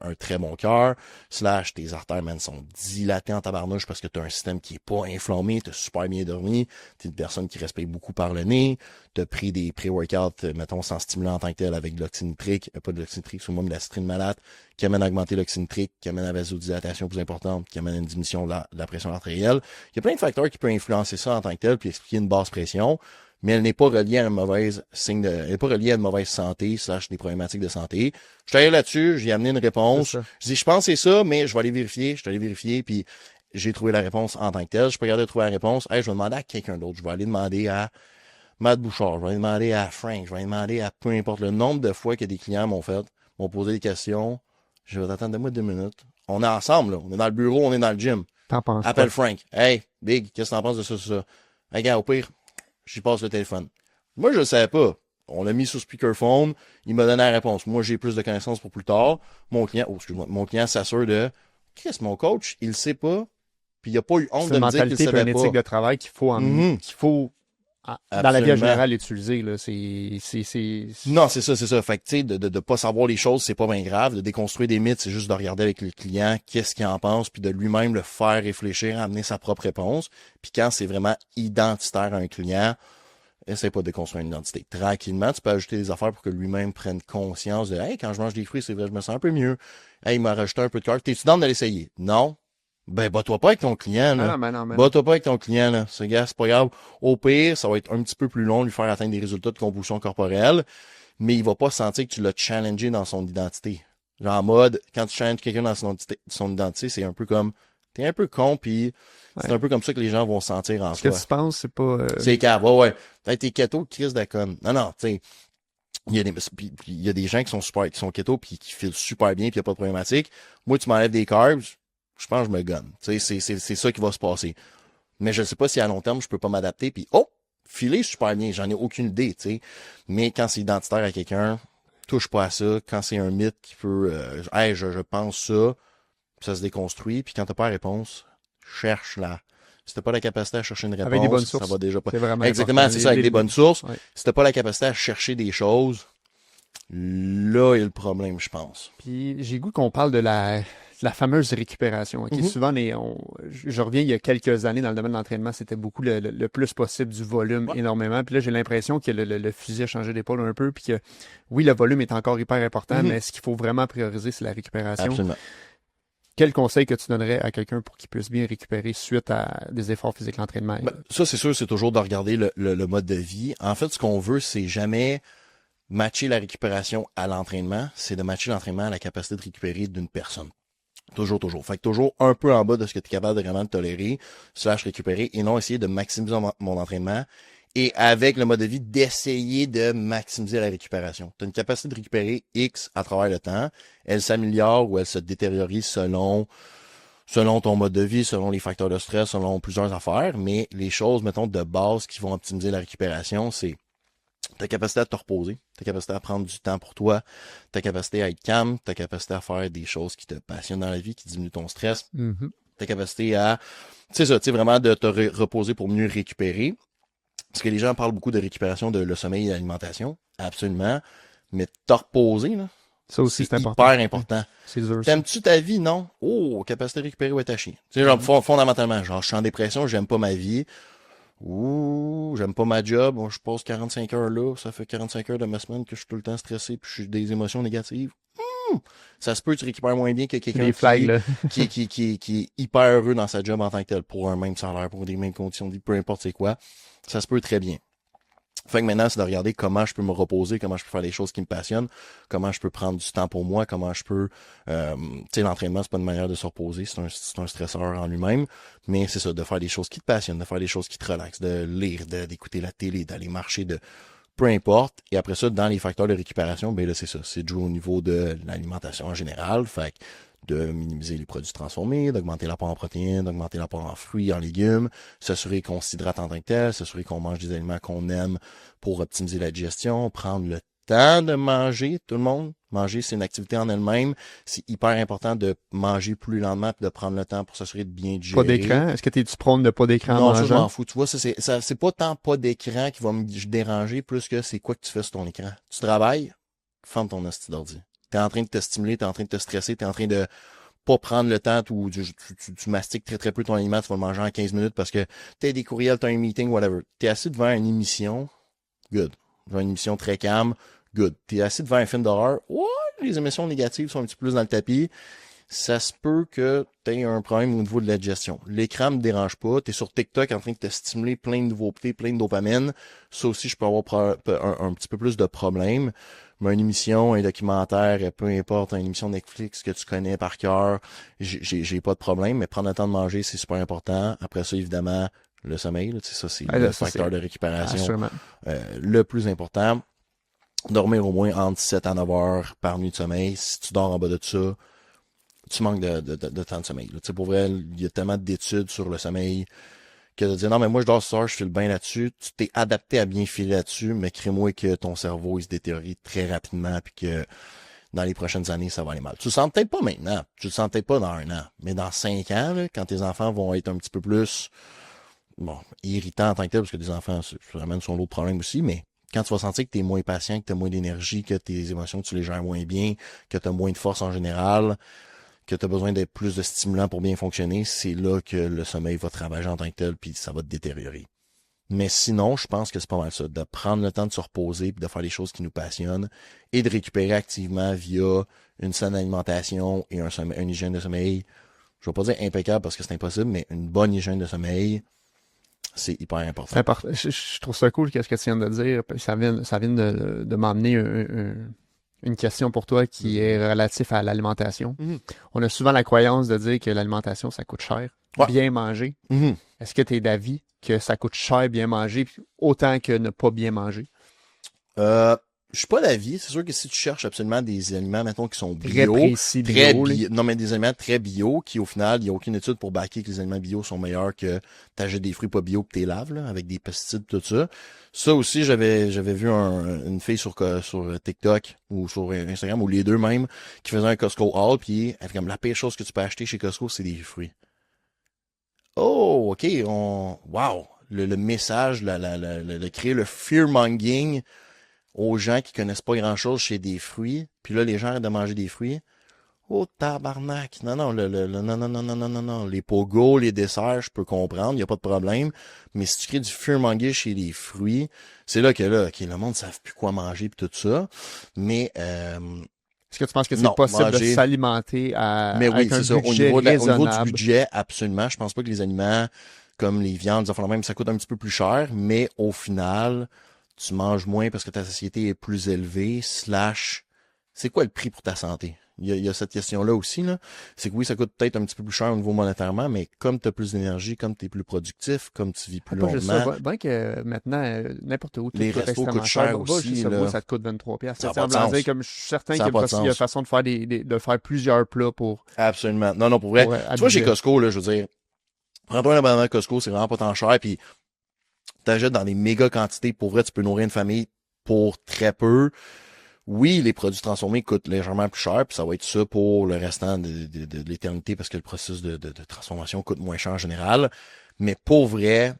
un très bon cœur, / tes artères, man, sont dilatées en tabarnouche parce que t'as un système qui est pas inflammé, t'as super bien dormi, t'es une personne qui respire beaucoup par le nez, t'as pris des pré-workouts, mettons, sans stimulant en tant que tel, avec de l'oxynitrique, pas de l'oxynitrique, c'est au moins de la citrine malate, qui amène à augmenter l'oxynitrique, qui amène à la vasodilatation plus importante, qui amène à une diminution de la pression artérielle. Il y a plein de facteurs qui peuvent influencer ça en tant que tel, puis expliquer une basse pression. Mais elle n'est pas reliée à une mauvaise elle n'est pas reliée à une mauvaise santé, / des problématiques de santé. Je suis allé là-dessus, j'ai amené une réponse. Je dis, je pense que c'est ça, mais je vais aller vérifier, puis j'ai trouvé la réponse en tant que telle. Je peux regarder trouver la réponse. Hey, je vais demander à quelqu'un d'autre. Je vais aller demander à Matt Bouchard, je vais aller demander à Frank, je vais aller demander à peu importe le nombre de fois que des clients m'ont posé des questions. Je vais t'attendre de moi 2 minutes. On est ensemble, là. On est dans le bureau, on est dans le gym. T'en penses Appelle Frank. Hey, Big, qu'est-ce que t'en penses de ça? Hey, gars, au pire, j'y passe le téléphone. Moi, je le savais pas. On l'a mis sur speakerphone. Il m'a donné la réponse. Moi, j'ai plus de connaissances pour plus tard. Mon client s'assure de, Chris, mon coach, il le sait pas. Puis il a pas eu honte de me dire qu'il savait pas. C'est une éthique de travail qu'il faut, qu'il faut dans la vie en général utiliser, là. Non, c'est ça. Fait que, tu sais, de pas savoir les choses, c'est pas bien grave. De déconstruire des mythes, c'est juste de regarder avec le client qu'est-ce qu'il en pense, puis de lui-même le faire réfléchir, amener sa propre réponse. Puis quand c'est vraiment identitaire à un client, essaie pas de construire une identité. Tranquillement, tu peux ajouter des affaires pour que lui-même prenne conscience de « Hey, quand je mange des fruits, c'est vrai, je me sens un peu mieux. Hey, il m'a rajouté un peu de cœur. T'es-tu dans de l'essayer? » Non. Ben, bats-toi pas avec ton client, là. Non. Bats-toi pas avec ton client, là. C'est pas grave. Au pire, ça va être un petit peu plus long, lui faire atteindre des résultats de compulsion corporelle, mais il va pas sentir que tu l'as challengé dans son identité. Genre, en mode, quand tu challenges quelqu'un dans son identité, c'est un peu comme, t'es un peu con, puis c'est un peu comme ça que les gens vont sentir en soi. Ce que tu penses, c'est pas... C'est cave, ouais. T'es keto, crise de conne. Non, tu sais. Il y a des gens qui sont keto puis qui filent super bien puis il n'y a pas de problématique. Moi, tu m'enlèves des carbs, je pense que je me gonne. Tu sais, c'est ça qui va se passer. Mais je ne sais pas si à long terme, je peux pas m'adapter puis filer super bien, j'en ai aucune idée, tu sais. Mais quand c'est identitaire à quelqu'un, touche pas à ça. Quand c'est un mythe qui peut je pense ça se déconstruit, puis quand t'as pas la réponse, cherche-la. Si t'as pas la capacité à chercher une réponse, avec des bonnes sources, ça va déjà pas. Exactement, c'est ça, avec des bonnes sources. Ouais. Si t'as pas la capacité à chercher des choses, là il y a le problème, je pense. Puis j'ai goût qu'on parle de la fameuse récupération. Okay? Souvent, je reviens il y a quelques années dans le domaine de l'entraînement, c'était beaucoup le plus possible du volume, énormément. Puis là, j'ai l'impression que le fusil a changé d'épaule un peu, puis que oui, le volume est encore hyper important, mais ce qu'il faut vraiment prioriser, c'est la récupération. Absolument. Quel conseil que tu donnerais à quelqu'un pour qu'il puisse bien récupérer suite à des efforts physiques, l'entraînement? Ça, c'est sûr, c'est toujours de regarder le mode de vie. En fait, ce qu'on veut, c'est jamais matcher la récupération à l'entraînement, c'est de matcher l'entraînement à la capacité de récupérer d'une personne. Toujours. Fait que toujours un peu en bas de ce que tu es capable de vraiment tolérer, / récupérer, et non essayer de maximiser mon entraînement. Et avec le mode de vie, d'essayer de maximiser la récupération. Tu as une capacité de récupérer X à travers le temps. Elle s'améliore ou elle se détériorise selon ton mode de vie, selon les facteurs de stress, selon plusieurs affaires. Mais les choses, mettons, de base qui vont optimiser la récupération, c'est ta capacité à te reposer, ta capacité à prendre du temps pour toi, ta capacité à être calme, ta capacité à faire des choses qui te passionnent dans la vie, qui diminuent ton stress, ta capacité à, vraiment de te reposer pour mieux récupérer. Parce que les gens parlent beaucoup de récupération de le sommeil et l'alimentation. Absolument. Mais te reposer, là. Ça aussi, c'est important. Hyper important. C'est dur. T'aimes-tu ta vie? Non. Capacité de récupérer ou être à chier. Tu sais, genre, fondamentalement, genre, je suis en dépression, j'aime pas ma vie. J'aime pas ma job. Moi, je passe 45 heures là. Ça fait 45 heures de ma semaine que je suis tout le temps stressé puis je suis des émotions négatives. Ça se peut que tu récupères moins bien que quelqu'un qui est hyper heureux dans sa job en tant que tel, pour un même salaire, pour des mêmes conditions de vie, peu importe c'est quoi. Ça se peut très bien. Fait que maintenant, c'est de regarder comment je peux me reposer, comment je peux faire des choses qui me passionnent, comment je peux prendre du temps pour moi, comment je peux... tu sais, l'entraînement, c'est pas une manière de se reposer, c'est un stresseur en lui-même, mais c'est ça, de faire des choses qui te passionnent, de faire des choses qui te relaxent, de lire, d'écouter la télé, d'aller marcher, peu importe. Et après ça, dans les facteurs de récupération, ben là, c'est ça. C'est de jouer au niveau de l'alimentation en général. Fait que de minimiser les produits transformés, d'augmenter l'apport en protéines, d'augmenter l'apport en fruits, en légumes, s'assurer qu'on s'hydrate en tant que tel, s'assurer qu'on mange des aliments qu'on aime pour optimiser la digestion, prendre le temps de manger, tout le monde. Manger, c'est une activité en elle-même. C'est hyper important de manger plus lentement et de prendre le temps pour s'assurer de bien digérer. Pas d'écran? Est-ce que tu prônes de pas d'écran en mangeant? mangeant? Non, ça, je m'en fous. Tu vois, c'est pas tant pas d'écran qui va me déranger plus que c'est quoi que tu fais sur ton écran. Tu travailles, ferme ton hostie d'ordi. T'es en train de te stimuler, t'es en train de te stresser, t'es en train de pas prendre le temps où tu mastiques très très peu ton aliment, tu vas le manger en 15 minutes parce que t'as des courriels, t'as un meeting, whatever. T'es assis devant une émission, good. Devant une émission très calme, good. T'es assis devant un film d'horreur, ouais, les émotions négatives sont un petit peu plus dans le tapis. Ça se peut que t'aies un problème au niveau de la digestion. L'écran me dérange pas. T'es sur TikTok en train de te stimuler plein de nouveautés, plein de dopamine. Ça aussi, je peux avoir un petit peu plus de problèmes. Mais une émission, un documentaire, peu importe, une émission Netflix que tu connais par cœur, j'ai pas de problème. Mais prendre le temps de manger, c'est super important. Après ça, évidemment, le sommeil, là, ça, c'est le facteur de récupération le plus important. Dormir au moins entre 7 à 9 heures par nuit de sommeil. Si tu dors en bas de ça, tu manques de temps de sommeil. Tu sais, pour vrai, il y a tellement d'études sur le sommeil que de dire non, mais moi je dors ce soir, je file bien là-dessus. Tu t'es adapté à bien filer là-dessus, mais crée-moi que ton cerveau il se détériore très rapidement puis que dans les prochaines années, ça va aller mal. Tu le sens peut-être pas maintenant, tu le sens peut-être pas dans 1 an, mais dans 5 ans, là, quand tes enfants vont être un petit peu plus irritants en tant que tel, parce que des enfants, ça ramène son lot de problèmes aussi, mais quand tu vas sentir que tu es moins patient, que tu as moins d'énergie, que tes émotions, tu les gères moins bien, que tu as moins de force en général, que tu as besoin d'être plus de stimulants pour bien fonctionner, c'est là que le sommeil va travailler en tant que tel, puis ça va te détériorer. Mais sinon, je pense que c'est pas mal ça, de prendre le temps de se reposer, puis de faire les choses qui nous passionnent, et de récupérer activement via une saine alimentation et une hygiène de sommeil. Je vais pas dire impeccable parce que c'est impossible, mais une bonne hygiène de sommeil, c'est hyper important. Je trouve ça cool, qu'est-ce que tu viens de dire. Ça vient de m'emmener une question pour toi qui est relative à l'alimentation. Mm-hmm. On a souvent la croyance de dire que l'alimentation, ça coûte cher. Ouais. Bien manger. Mm-hmm. Est-ce que tu es d'avis que ça coûte cher bien manger autant que ne pas bien manger? Je suis pas d'avis. C'est sûr que si tu cherches absolument des aliments, mettons, qui sont bio, très précis, bio, non, mais des aliments très bio, qui au final, il n'y a aucune étude pour backer que les aliments bio sont meilleurs que t'achètes des fruits pas bio que t'es laves, là, avec des pesticides, tout ça. Ça aussi, j'avais vu une fille sur TikTok ou sur Instagram, ou les deux même, qui faisait un Costco haul, puis elle fait comme la pire chose que tu peux acheter chez Costco, c'est des fruits. Oh, ok, wow, le message, de créer le fear-mongering aux gens qui connaissent pas grand-chose chez des fruits, puis là, les gens arrêtent de manger des fruits. Oh, tabarnak! Non. Les pogos, les desserts, je peux comprendre, il n'y a pas de problème. Mais si tu crées du fear-mongering chez les fruits, c'est là que le monde ne savent plus quoi manger puis tout ça. Mais est-ce que tu penses que c'est possible de s'alimenter avec un budget raisonnable? Au niveau du budget, absolument. Je pense pas que les aliments comme les viandes, même, ça coûte un petit peu plus cher, mais au final, tu manges moins parce que ta satiété est plus élevée, / c'est quoi le prix pour ta santé? Il y a cette question-là aussi, là. C'est que oui, ça coûte peut-être un petit peu plus cher au niveau monétairement, mais comme tu as plus d'énergie, comme tu es plus productif, comme tu vis plus longuement. Bien que maintenant, n'importe où, les restos coûtent cher aussi. Ça te coûte 23$. Ça semble dire comme je suis certain qu'il y a une façon de faire de faire plusieurs plats pour. Absolument. Non, pour vrai. Tu vois, chez Costco, là, je veux dire, prends-toi un abonnement à Costco, c'est vraiment pas tant cher, puis t'achètes dans des méga quantités. Pour vrai, tu peux nourrir une famille pour très peu. Oui, les produits transformés coûtent légèrement plus cher, puis ça va être ça pour le restant de l'éternité parce que le processus de transformation coûte moins cher en général. Mais pour vrai,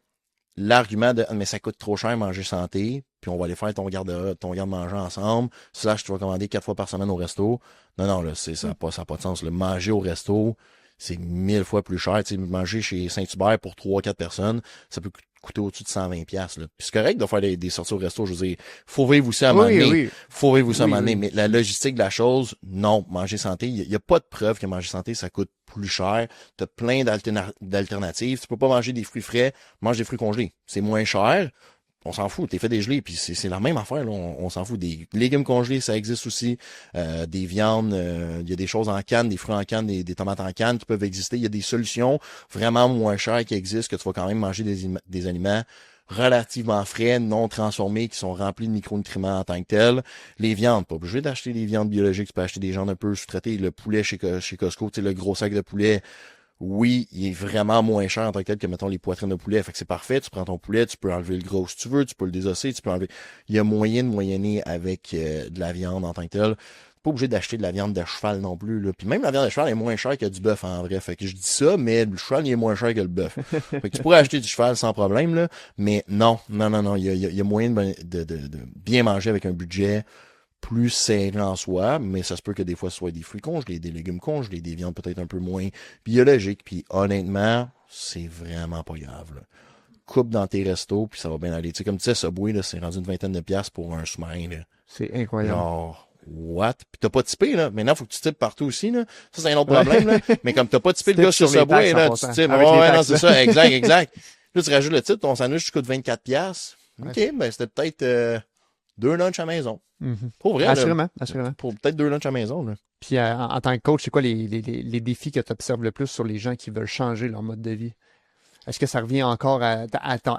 l'argument de « mais ça coûte trop cher manger santé, puis on va aller faire ton garde-manger ensemble, / tu vas commander 4 fois par semaine au resto ». Non, là, ça n'a pas de sens. Le manger au resto, c'est 1000 fois plus cher. Tu sais, manger chez Saint-Hubert pour 3-4 personnes, ça peut coûter au-dessus de 120$. Puis c'est correct de faire des sorties au resto, je veux dire, faut vivre aussi à un moment donné. Faut vivre aussi à un moment donné. Mais la logistique de la chose, non, manger santé, il y a pas de preuve que manger santé, ça coûte plus cher. T'as plein d'alternatives. Tu peux pas manger des fruits frais, mange des fruits congelés. C'est moins cher. On s'en fout, t'es fait dégeler, puis c'est la même affaire, là. On s'en fout. Des légumes congelés, ça existe aussi. Des viandes, il y a des choses en canne, des fruits en canne, des tomates en canne qui peuvent exister. Il y a des solutions vraiment moins chères qui existent, que tu vas quand même manger des aliments relativement frais, non transformés, qui sont remplis de micronutriments en tant que tels. Les viandes, pas obligé d'acheter des viandes biologiques, tu peux acheter des viandes un peu sous-traitées. Le poulet chez Costco, tu sais, le gros sac de poulet, oui, il est vraiment moins cher en tant que tel que, mettons, les poitrines de poulet. Fait que c'est parfait, tu prends ton poulet, tu peux enlever le gros si tu veux, tu peux le désosser, tu peux enlever... Il y a moyen de moyenner avec de la viande en tant que tel. Pas obligé d'acheter de la viande de cheval non plus, là. Puis même la viande de cheval est moins chère que du bœuf en vrai. Fait que je dis ça, mais le cheval il est moins cher que le bœuf. Fait que tu pourrais acheter du cheval sans problème, là. Mais non. Il y a moyen de bien manger avec un budget plus serré en soi, mais ça se peut que des fois ce soit des fruits congelés, des légumes congelés, des viandes peut-être un peu moins biologiques. Puis honnêtement, c'est vraiment pas grave, là. Coupe dans tes restos, puis ça va bien aller. Tu sais, comme tu sais, Subway, là, c'est rendu une vingtaine de piastres pour un sous-marin, là. C'est incroyable. Genre, what? Puis t'as pas typé, là. Maintenant, faut que tu types partout aussi, là. Ça, c'est un autre problème, là. Mais comme t'as pas typé le gars sur Subway, là, tu types. Ouais, non, c'est ça. Exact. Là, tu rajoutes le titre, ton sandwich coûte 24 piastres. OK, ben, c'était peut-être 2 lunchs à la maison. Pour vrai, assurément. Pour peut-être 2 lunchs à la maison, là. Puis, en tant que coach, c'est quoi les défis que tu observes le plus sur les gens qui veulent changer leur mode de vie? Est-ce que ça revient encore à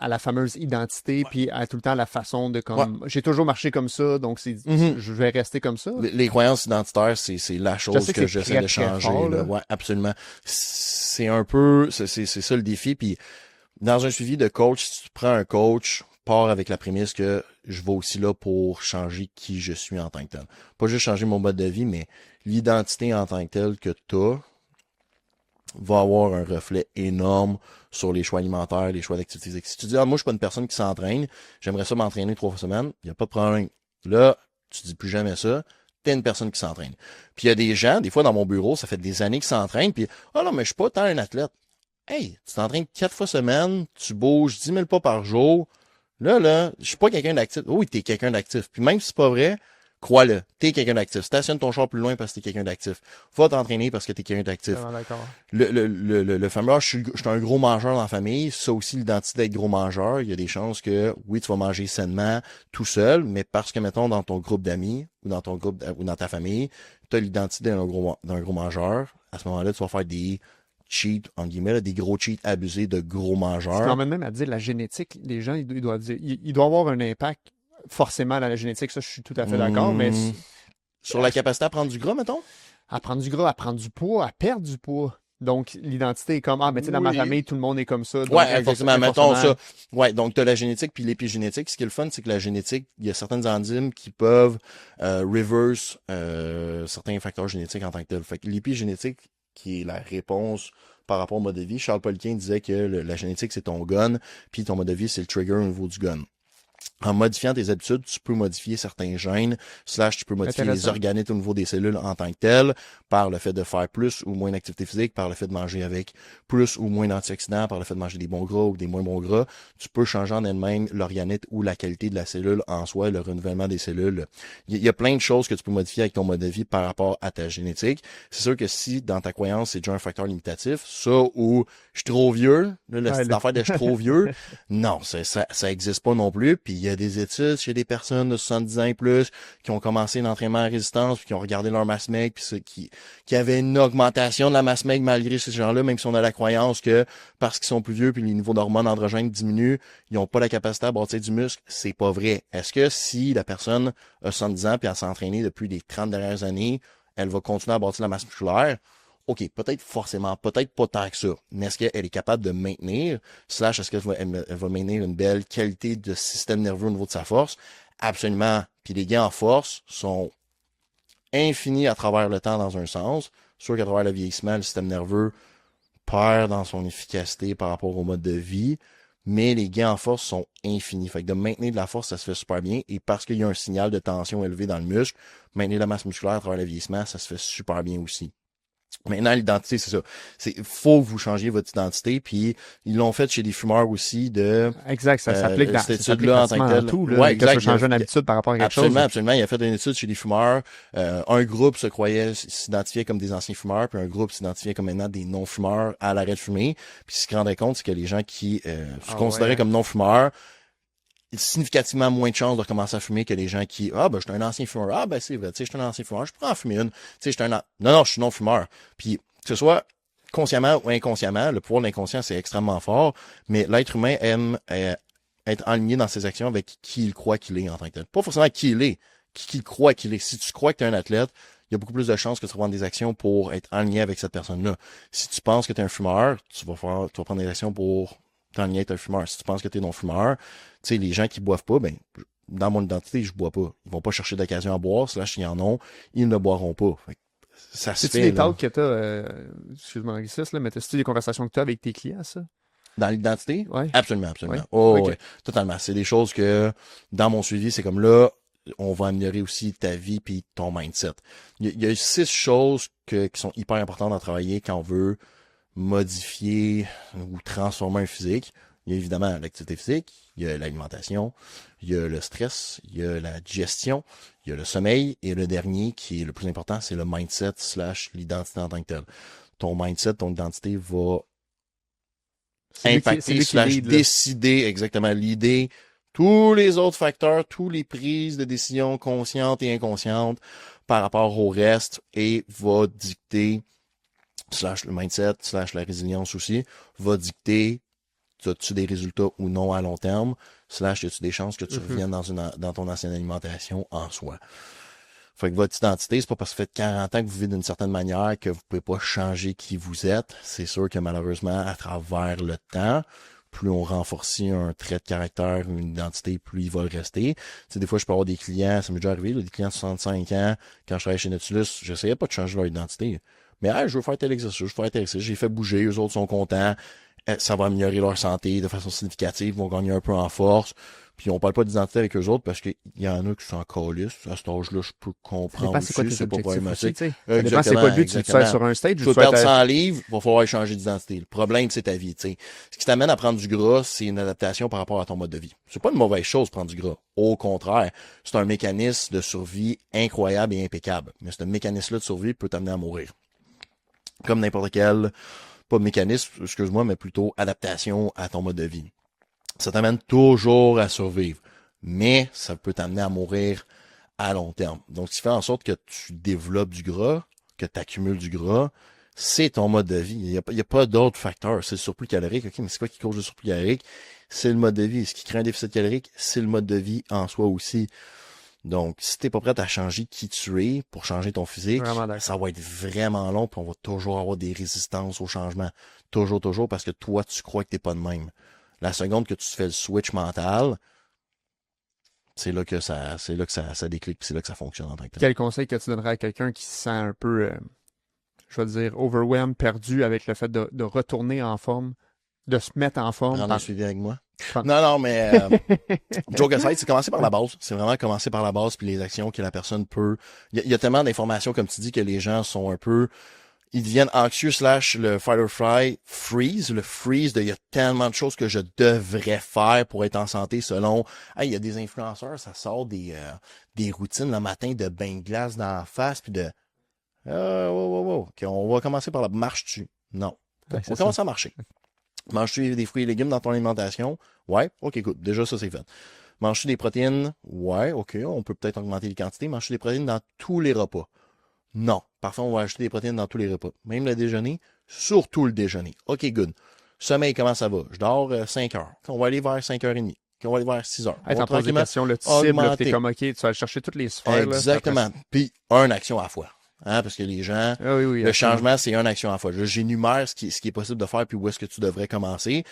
la fameuse identité, puis à tout le temps la façon de comme j'ai toujours marché comme ça, donc je vais rester comme ça? Les croyances identitaires, c'est la chose que j'essaie de changer. Fort, là. Ouais, absolument. C'est un peu, c'est ça le défi. Puis dans un suivi de coach, si tu prends un coach, pars avec la prémisse que je vais aussi là pour changer qui je suis en tant que tel. Pas juste changer mon mode de vie, mais l'identité en tant que telle que tu as va avoir un reflet énorme sur les choix alimentaires, les choix d'activités. Si tu dis, moi, je suis pas une personne qui s'entraîne, j'aimerais ça m'entraîner 3 fois semaine, il n'y a pas de problème. Là, tu dis plus jamais ça, t'es une personne qui s'entraîne. Puis il y a des gens, des fois dans mon bureau, ça fait des années qu'ils s'entraînent, puis, non, mais je suis pas tant un athlète. Hey, tu t'entraînes 4 fois semaine, tu bouges 10 000 pas par jour. Là, je suis pas quelqu'un d'actif. Oui, t'es quelqu'un d'actif. Puis même si c'est pas vrai, crois-le, t'es quelqu'un d'actif. Stationne ton char plus loin parce que t'es quelqu'un d'actif. Va t'entraîner parce que t'es quelqu'un d'actif. D'accord. Le fameux, je suis un gros mangeur dans la famille. Ça aussi, l'identité d'être gros mangeur. Il y a des chances que, oui, tu vas manger sainement tout seul, mais parce que, mettons, dans ton groupe d'amis, ou dans ton groupe, ou dans ta famille, t'as l'identité d'un gros mangeur. À ce moment-là, tu vas faire des cheats, en guillemets, là, des gros cheats abusés de gros mangeurs. C'est quand même à dire la génétique, les gens, ils doivent dire, il doit avoir un impact forcément dans la génétique, ça je suis tout à fait d'accord, mais sur la capacité à prendre du gras, mettons? À prendre du gras, à prendre du poids, à perdre du poids. Donc, l'identité est comme, mais tu sais, dans ma famille, tout le monde est comme ça. Donc, ouais, exactement. Mettons ça. Ouais, donc tu as la génétique puis l'épigénétique. Ce qui est le fun, c'est que la génétique, il y a certaines enzymes qui peuvent reverse certains facteurs génétiques en tant que tels. Fait que l'épigénétique, qui est la réponse par rapport au mode de vie, Charles Poliquin disait que la génétique, c'est ton gun, puis ton mode de vie, c'est le trigger au niveau du gun. En modifiant tes habitudes, tu peux modifier certains gènes, / tu peux modifier les organites au niveau des cellules en tant que telles, par le fait de faire plus ou moins d'activité physique, par le fait de manger avec plus ou moins d'antioxydants, par le fait de manger des bons gras ou des moins bons gras. Tu peux changer en elle-même l'organite ou la qualité de la cellule en soi, le renouvellement des cellules. Il y a plein de choses que tu peux modifier avec ton mode de vie par rapport à ta génétique. C'est sûr que si, dans ta croyance, c'est déjà un facteur limitatif, ça ou je suis trop vieux, là, l'affaire de je suis trop vieux, non, ça existe pas non plus. Puis il y a des études chez des personnes de 70 ans et plus qui ont commencé l'entraînement à résistance, puis qui ont regardé leur masse maigre, puis ceux qui avaient une augmentation de la masse maigre malgré ces gens-là, même si on a la croyance que parce qu'ils sont plus vieux puis les niveaux d'hormones androgènes diminuent, ils n'ont pas la capacité à bâtir du muscle. C'est pas vrai. Est-ce que si la personne a 70 ans puis elle s'est entraînée depuis les 30 dernières années, elle va continuer à bâtir la masse musculaire? OK, peut-être forcément, peut-être pas tant que ça, mais est-ce qu'elle est capable de maintenir, / est-ce qu'elle va maintenir une belle qualité de système nerveux au niveau de sa force? Absolument. Puis les gains en force sont infinis à travers le temps dans un sens. Sûr qu'à travers le vieillissement, le système nerveux perd dans son efficacité par rapport au mode de vie, mais les gains en force sont infinis. Fait que de maintenir de la force, ça se fait super bien, et parce qu'il y a un signal de tension élevé dans le muscle, maintenir la masse musculaire à travers le vieillissement, ça se fait super bien aussi. Maintenant, l'identité, c'est ça. Faut que vous changiez votre identité, puis ils l'ont fait chez des fumeurs aussi de... Exact, ça s'applique dans cette étude-là en tant que tel. Tout, là, ouais, exact. Que tu changer une habitude par rapport à quelque chose. Absolument. Il a fait une étude chez des fumeurs. Un groupe s'identifiait comme des anciens fumeurs, puis un groupe s'identifiait comme maintenant des non-fumeurs à l'arrêt de fumer. Puis ce qu'ils se rendaient compte, c'est que les gens qui se considéraient comme non-fumeurs, significativement moins de chances de recommencer à fumer que les gens qui, je suis un ancien fumeur. C'est vrai, tu sais, je suis un ancien fumeur, je pourrais en fumer une. Tu sais, non, je suis non-fumeur. Puis, que ce soit consciemment ou inconsciemment, le pouvoir de l'inconscient, c'est extrêmement fort, mais l'être humain aime être aligné dans ses actions avec qui il croit qu'il est en tant que tel. Pas forcément qui il est, qui il croit qu'il est. Si tu crois que tu es un athlète, il y a beaucoup plus de chances que tu vas prendre des actions pour être aligné avec cette personne-là. Si tu penses que tu es un fumeur, tu vas prendre des actions pour t'aligner avec un fumeur. Si tu penses que tu es non-fumeur, tu sais, les gens qui boivent pas, ben, dans mon identité, je bois pas. Ils vont pas chercher d'occasion à boire, s'ils en ont, ils ne boiront pas. Fait que ça se fait. C'est-tu des talks que t'as, excuse-moi l'anglicisme, là, mais c'est-tu des conversations que tu as avec tes clients, ça? Dans l'identité? Ouais. Absolument. Ouais. Oh, Okay. ouais, totalement. C'est des choses que, dans mon suivi, c'est comme là, on va améliorer aussi ta vie puis ton mindset. Il y a 6 choses qui sont hyper importantes à travailler quand on veut modifier ou transformer un physique. Il y a évidemment l'activité physique, il y a l'alimentation, il y a le stress, il y a la digestion, il y a le sommeil et le dernier qui est le plus important, c'est le mindset / l'identité en tant que telle. Ton mindset, ton identité va impacter / décider exactement l'idée, tous les autres facteurs, tous les prises de décision conscientes et inconscientes par rapport au reste et va dicter / le mindset / la résilience aussi, va dicter as-tu des résultats ou non à long terme / y a-tu des chances que tu reviennes dans ton ancienne alimentation en soi. Fait que votre identité, c'est pas parce que ça fait 40 ans que vous vivez d'une certaine manière que vous pouvez pas changer qui vous êtes. C'est sûr que malheureusement, à travers le temps, plus on renforce un trait de caractère, une identité, plus il va le rester. Tu sais, des fois, je peux avoir des clients, ça m'est déjà arrivé, là, des clients de 65 ans, quand je travaillais chez Nautilus, j'essayais pas de changer leur identité. Mais je veux faire tel exercice, je veux faire tel exercice, j'ai fait bouger, eux autres sont contents, ça va améliorer leur santé de façon significative, ils vont gagner un peu en force. Puis on parle pas d'identité avec eux autres parce qu'il y en a qui sont en calice. À cet âge-là, je peux comprendre aussi, c'est pas problématique. Ça dépend c'est quoi le but, tu fais sur un stage. Tu veux perdre 100 livres, il va falloir changer d'identité. Le problème, c'est ta vie, tu sais. Ce qui t'amène à prendre du gras, c'est une adaptation par rapport à ton mode de vie. C'est pas une mauvaise chose, prendre du gras. Au contraire, c'est un mécanisme de survie incroyable et impeccable. Mais ce mécanisme-là de survie peut t'amener à mourir. Comme n'importe quel, pas mécanisme, excuse-moi, mais plutôt adaptation à ton mode de vie. Ça t'amène toujours à survivre, mais ça peut t'amener à mourir à long terme. Donc, ce qui fait en sorte que tu développes du gras, que tu accumules du gras, c'est ton mode de vie. Il n'y a pas d'autres facteurs. C'est le surplus calorique. OK, mais c'est quoi qui cause le surplus calorique? C'est le mode de vie. Ce qui crée un déficit calorique, c'est le mode de vie en soi aussi. Donc, si t'es pas prêt à changer qui tu es pour changer ton physique, ça va être vraiment long, puis on va toujours avoir des résistances au changement. Toujours, parce que toi, tu crois que t'es pas de même. La seconde que tu te fais le switch mental, c'est là que ça déclic, puis c'est là que ça fonctionne en tant que tel. Quel conseil que tu donnerais à quelqu'un qui se sent un peu, je vais dire, overwhelmed, perdu avec le fait de retourner en forme, de se mettre en forme? Prendre un suivi avec moi? Non, mais joke aside, c'est commencer par la base. C'est vraiment commencer par la base, puis les actions que la personne peut... Il y a tellement d'informations, comme tu dis, que les gens sont un peu... Ils deviennent anxieux / le fight or flight freeze. Le freeze il y a tellement de choses que je devrais faire pour être en santé selon... il y a des influenceurs, ça sort des routines le matin de bain de glace dans la face, puis de... wow. OK, on va commencer par la... Marches-tu? Non. Ouais, on commence à marcher. Manges-tu des fruits et légumes dans ton alimentation? Ouais. OK, écoute, déjà ça c'est fait. Manges-tu des protéines? Ouais, OK, on peut peut-être augmenter les quantités. Manges-tu des protéines dans tous les repas? Non. Parfois, on va ajouter des protéines dans tous les repas. Même le déjeuner, surtout le déjeuner. OK, good. Sommeil, comment ça va? Je dors 5 heures. On va aller vers 5h30. On va aller vers 6 heures. T'en poses des questions, le cible, t'es comme OK, tu vas aller chercher toutes les sphères. Exactement. Là, puis, une action à la fois. Parce que les gens, le changement, c'est une action à la fois. J'énumère ce qui est possible de faire, puis où est-ce que tu devrais commencer.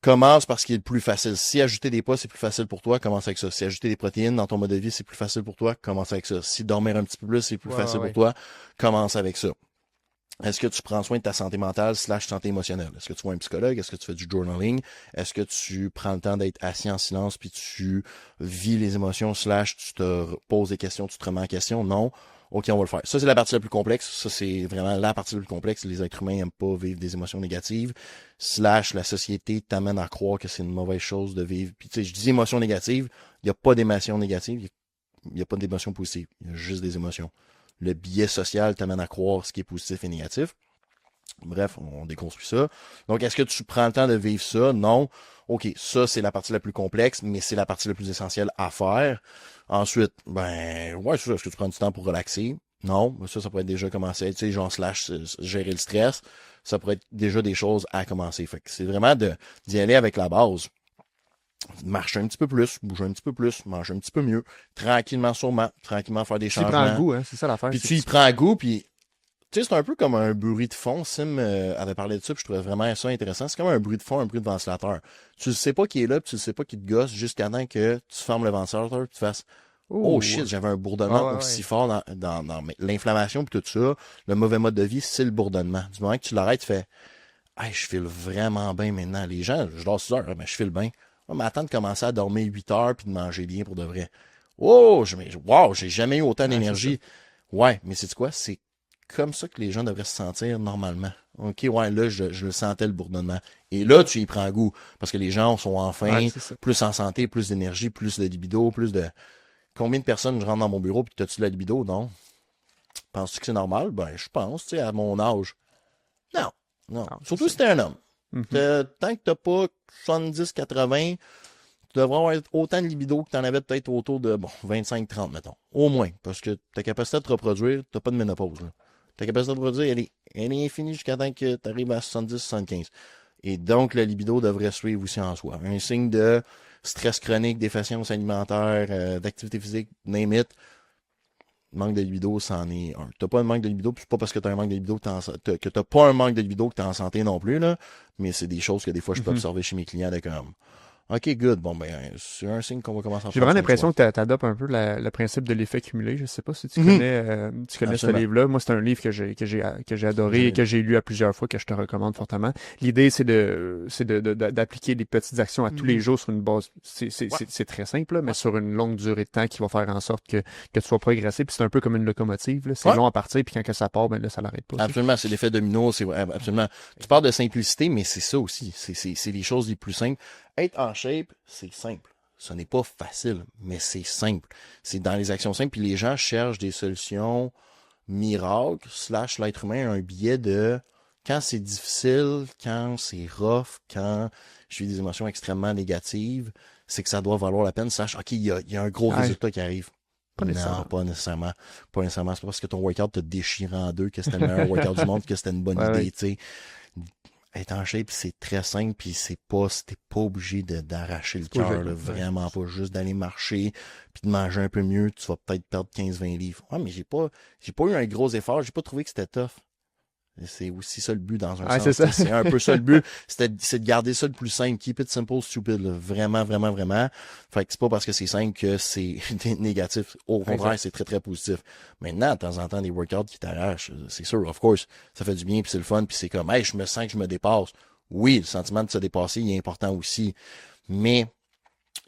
Commence par ce qui est le plus facile. Si ajouter des poids, c'est plus facile pour toi, commence avec ça. Si ajouter des protéines dans ton mode de vie, c'est plus facile pour toi, commence avec ça. Si dormir un petit peu plus, c'est plus facile pour toi, commence avec ça. Est-ce que tu prends soin de ta santé mentale / santé émotionnelle? Est-ce que tu vois un psychologue? Est-ce que tu fais du journaling? Est-ce que tu prends le temps d'être assis en silence puis tu vis les émotions / tu te poses des questions, tu te remets en question? Non. OK, on va le faire. Ça, c'est la partie la plus complexe. Ça, c'est vraiment la partie la plus complexe. Les êtres humains n'aiment pas vivre des émotions négatives. / la société t'amène à croire que c'est une mauvaise chose de vivre. Puis, tu sais, je dis émotions négatives. Il n'y a pas d'émotions négatives. Il n'y a pas d'émotions positives. Il y a juste des émotions. Le biais social t'amène à croire ce qui est positif et négatif. Bref, on déconstruit ça. Donc, est-ce que tu prends le temps de vivre ça? Non. OK, ça, c'est la partie la plus complexe, mais c'est la partie la plus essentielle à faire. Ensuite, ouais, est-ce que tu prends du temps pour relaxer? Non, ça pourrait être déjà commencer, tu sais, genre / gérer le stress. Ça pourrait être déjà des choses à commencer. Fait que c'est vraiment d'y aller avec la base. marcher un petit peu plus, bouger un petit peu plus, manger un petit peu mieux, tranquillement sûrement, tranquillement faire des changements. Tu prends goût, hein, c'est ça l'affaire. Puis tu y prends goût, puis tu sais, c'est un peu comme un bruit de fond. Sim avait parlé de ça, puis je trouvais vraiment ça intéressant. C'est comme un bruit de fond, un bruit de ventilateur. Tu ne sais pas qui est là, puis tu ne sais pas qui te gosse jusqu'à temps que tu fermes le ventilateur, puis tu fasses oh shit, j'avais un bourdonnement aussi fort dans l'inflammation, puis tout ça. Le mauvais mode de vie, c'est le bourdonnement. Du moment que tu l'arrêtes, tu fais hey, je file vraiment bien maintenant. Les gens, je dors 6 heures, mais je file bien. Ouais, mais attends de commencer à dormir 8 heures puis de manger bien pour de vrai. Oh, j'ai jamais eu autant d'énergie. Ouais, mais c'est quoi? C'est comme ça que les gens devraient se sentir normalement. OK, ouais, là, je le sentais le bourdonnement. Et là, tu y prends goût. Parce que les gens sont enfin plus en santé, plus d'énergie, plus de libido, plus de... Combien de personnes je rentre dans mon bureau puis t'as-tu de la libido? Non. Penses-tu que c'est normal? Ben, je pense, tu sais, à mon âge. Non. Non. Surtout si t'es un homme. Tant que t'as pas 70-80, tu devrais avoir autant de libido que t'en avais peut-être autour de 25-30, mettons. Au moins. Parce que ta capacité de te reproduire, t'as pas de ménopause. Là. Ta capacité de reproduire, elle est infinie jusqu'à temps que tu arrives à 70-75. Et donc, le libido devrait suivre aussi en soi. Un signe de stress chronique, déficience alimentaire, d'activité physique, name it. Manque de libido, c'en est un. T'as pas un manque de libido, puis c'est pas parce que t'as un manque de libido que t'as pas un manque de libido que t'es en santé non plus, là. Mais c'est des choses que des fois je peux observer chez mes clients de comme OK, good. Bon, ben, c'est un signe qu'on va commencer à faire. J'ai vraiment l'impression que tu adoptes un peu le principe de l'effet cumulé. Je sais pas si tu connais ce livre-là. Moi, c'est un livre que j'ai adoré et que j'ai lu à plusieurs fois, que je te recommande fortement. L'idée, c'est d'appliquer des petites actions à tous les jours sur une base. C'est très simple, là, mais sur une longue durée de temps qui va faire en sorte que tu sois progressé. Puis c'est un peu comme une locomotive. C'est long à partir, puis quand que ça part, ben là, ça l'arrête pas. Absolument, c'est l'effet domino. C'est absolument. Tu parles de simplicité, mais c'est ça aussi. C'est les choses les plus simples. Être en shape, c'est simple. Ce n'est pas facile, mais c'est simple. C'est dans les actions simples. Puis les gens cherchent des solutions miracles, / l'être humain a un biais de quand c'est difficile, quand c'est rough, quand je vis des émotions extrêmement négatives, c'est que ça doit valoir la peine. Sache, OK, il y a un gros résultat qui arrive. Pas nécessairement. Non, pas nécessairement. Pas nécessairement. C'est pas parce que ton workout te déchire en deux que c'était le meilleur workout du monde, que c'était une bonne idée, tu sais. Être en shape, c'est très simple, puis t'es pas obligé d'arracher le cœur, vraiment pas. Juste d'aller marcher, puis de manger un peu mieux, tu vas peut-être perdre 15-20 livres. Ouais, mais j'ai pas eu un gros effort, j'ai pas trouvé que c'était tough. C'est aussi ça le but dans un sens. C'est un peu ça le but. C'est de garder ça le plus simple. Keep it simple, stupid. Là. Vraiment, vraiment, vraiment. Fait que c'est pas parce que c'est simple que c'est négatif. Au contraire, c'est très, très positif. Maintenant, de temps en temps, des workouts qui t'arrachent, c'est sûr, of course, ça fait du bien, puis c'est le fun, puis c'est comme, hey, je me sens que je me dépasse. Oui, le sentiment de se dépasser, il est important aussi. Mais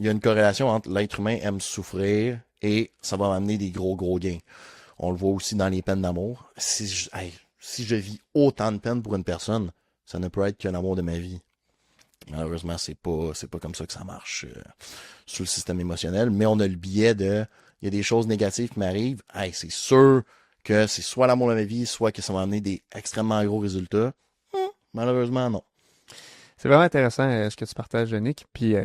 il y a une corrélation entre l'être humain aime souffrir et ça va m'amener des gros gains. On le voit aussi dans les peines d'amour. Si je vis autant de peine pour une personne, ça ne peut être qu'un amour de ma vie. Malheureusement, c'est pas comme ça que ça marche sur le système émotionnel, mais on a le biais il y a des choses négatives qui m'arrivent. Hey, c'est sûr que c'est soit l'amour de ma vie, soit que ça va amener des extrêmement gros résultats. Malheureusement, non. C'est vraiment intéressant ce que tu partages, Nick. Puis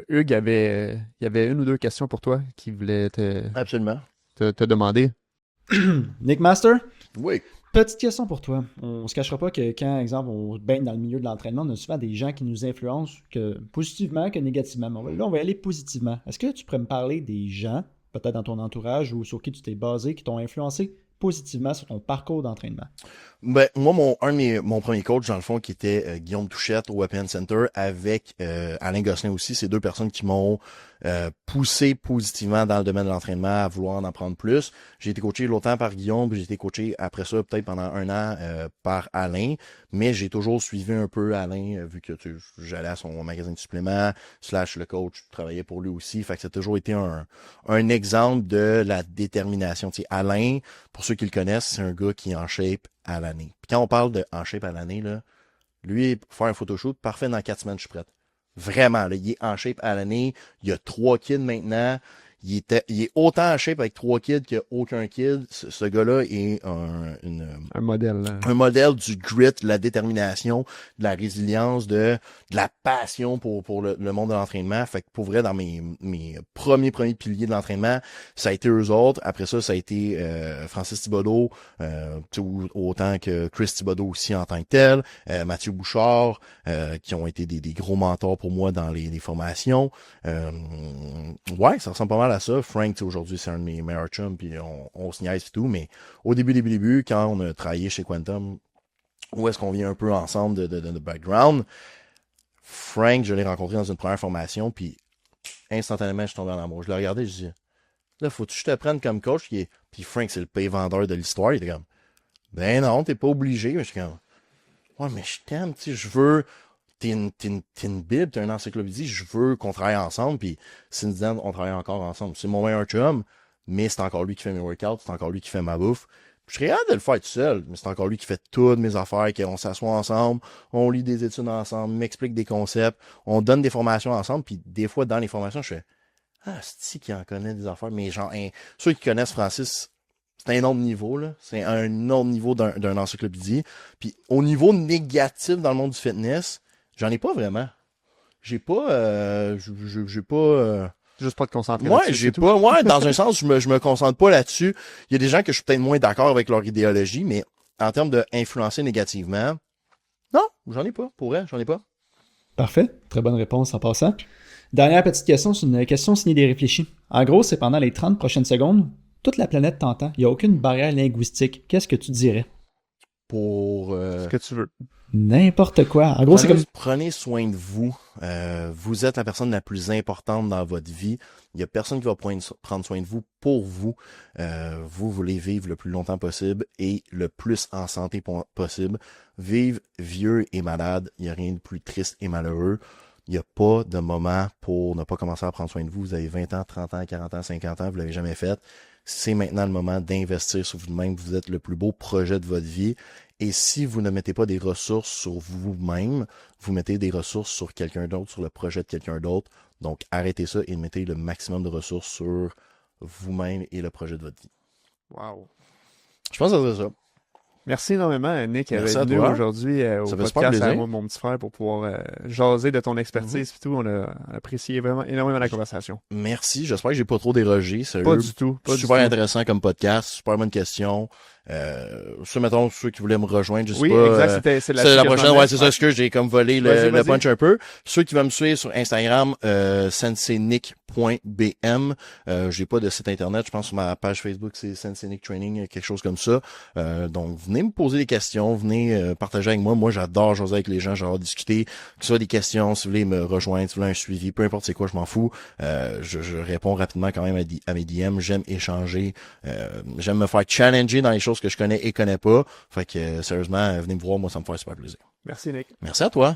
Hugues, il y avait une ou deux questions pour toi qui voulait Absolument. te demander. Nick Master? Oui. Petite question pour toi. On se cachera pas que quand, exemple, on baigne dans le milieu de l'entraînement, on a souvent des gens qui nous influencent que positivement que négativement. Là, on va y aller positivement. Est-ce que tu pourrais me parler des gens, peut-être dans ton entourage ou sur qui tu t'es basé, qui t'ont influencé positivement sur ton parcours d'entraînement? Ben, moi, mon premier coach, dans le fond, qui était Guillaume Touchette au Weapon Center avec Alain Gosselin aussi, c'est deux personnes qui m'ont poussé positivement dans le domaine de l'entraînement à vouloir en apprendre plus. J'ai été coaché longtemps par Guillaume, puis j'ai été coaché après ça peut-être pendant 1 an par Alain, mais j'ai toujours suivi un peu Alain vu que j'allais à son magasin de suppléments, / le coach travaillait pour lui aussi, fait que ça a toujours été un exemple de la détermination. Tu sais, Alain, pour ceux qui le connaissent, c'est un gars qui est en shape à l'année. Puis quand on parle de en shape à l'année, là, lui, pour faire un photoshoot, parfait, dans 4 semaines, je suis prête. Vraiment, là, il est en shape à l'année. Il y a 3 kids maintenant. il est autant en shape avec 3 kids qu'aucun kid. Ce gars-là est un modèle. Là. Un modèle du grit, de la détermination, de la résilience, de la passion pour le monde de l'entraînement. Fait que pour vrai, dans mes premiers piliers de l'entraînement, ça a été eux autres. Après ça a été Francis Thibodeau, autant que Chris Thibodeau aussi en tant que tel, Mathieu Bouchard, qui ont été des gros mentors pour moi dans les formations. Ouais, ça ressemble pas mal à ça. Frank, aujourd'hui, c'est un de mes meilleurs chums, puis on se niaise et tout, mais au début, quand on a travaillé chez Quantum, où est-ce qu'on vient un peu ensemble de background, Frank, je l'ai rencontré dans une première formation, puis instantanément, je suis tombé en amour. Je l'ai regardé, je dis, là, faut que je te prenne comme coach, puis Frank, c'est le pay vendeur de l'histoire. Il était comme, ben non, t'es pas obligé. Mais je suis comme, ouais, mais je t'aime, tu sais, je veux... T'es une bible, t'es une encyclopédie, je veux qu'on travaille ensemble, puis Cindy Dan, on travaille encore ensemble. C'est mon meilleur chum, mais c'est encore lui qui fait mes workouts, c'est encore lui qui fait ma bouffe. Je serais hâte de le faire tout seul, mais c'est encore lui qui fait toutes mes affaires, qu'on s'assoit ensemble, on lit des études ensemble, m'explique des concepts, on donne des formations ensemble, puis des fois, dans les formations, je fais « Ah, c'est-tu qui en connaît des affaires? » Mais genre, ceux qui connaissent Francis, c'est un autre niveau, là. C'est un autre niveau d'un encyclopédie. Puis au niveau négatif dans le monde du fitness, j'en ai pas vraiment. J'ai pas... Juste pas de concentrer là-dessus. Ouais, j'ai pas... Ouais, dans un sens, je me concentre pas là-dessus. Il y a des gens que je suis peut-être moins d'accord avec leur idéologie, mais en termes d'influencer négativement, non, j'en ai pas. Pour vrai, j'en ai pas. Parfait. Très bonne réponse en passant. Dernière petite question, c'est une question signée des réfléchis. En gros, c'est pendant les 30 prochaines secondes, toute la planète t'entend. Il n'y a aucune barrière linguistique. Qu'est-ce que tu dirais? Pour... Ce que tu veux. N'importe quoi. En gros, c'est comme... Prenez soin de vous. Vous êtes la personne la plus importante dans votre vie. Il n'y a personne qui va prendre soin de vous pour vous. Vous voulez vivre le plus longtemps possible et le plus en santé possible. Vivre vieux et malade, il n'y a rien de plus triste et malheureux. Il n'y a pas de moment pour ne pas commencer à prendre soin de vous. Vous avez 20 ans, 30 ans, 40 ans, 50 ans, vous ne l'avez jamais fait. C'est maintenant le moment d'investir sur vous-même. Vous êtes le plus beau projet de votre vie. Et si vous ne mettez pas des ressources sur vous-même, vous mettez des ressources sur quelqu'un d'autre, sur le projet de quelqu'un d'autre. Donc, arrêtez ça et mettez le maximum de ressources sur vous-même et le projet de votre vie. Wow. Je pense que ça serait ça. Merci énormément, Nick, d'être venu aujourd'hui au podcast à moi, mon petit frère, pour pouvoir jaser de ton expertise et tout. On a apprécié vraiment énormément la conversation. Merci. J'espère que j'ai pas trop dérogé. Sérieux. Pas du tout. Super intéressant comme podcast. Super bonne question. Mettons, ceux qui voulaient me rejoindre, je sais pas. Oui, exact, c'est la prochaine. Ouais, c'est ça, ce que j'ai comme volé le punch un peu. Ceux qui veulent me suivre sur Instagram, senseinik.bm. J'ai pas de site internet, je pense sur ma page Facebook, c'est Senseinik Training, quelque chose comme ça. Donc, venez me poser des questions, venez partager avec moi. Moi, j'adore jaser avec les gens, j'adore discuter. Que ce soit des questions, si vous voulez me rejoindre, si vous voulez un suivi, peu importe c'est quoi, je m'en fous. Je réponds rapidement quand même à mes DM. J'aime échanger. J'aime me faire challenger dans les choses que je connais et connais pas. Fait que, sérieusement, venez me voir, moi, ça me fait super plaisir. Merci, Nick. Merci à toi.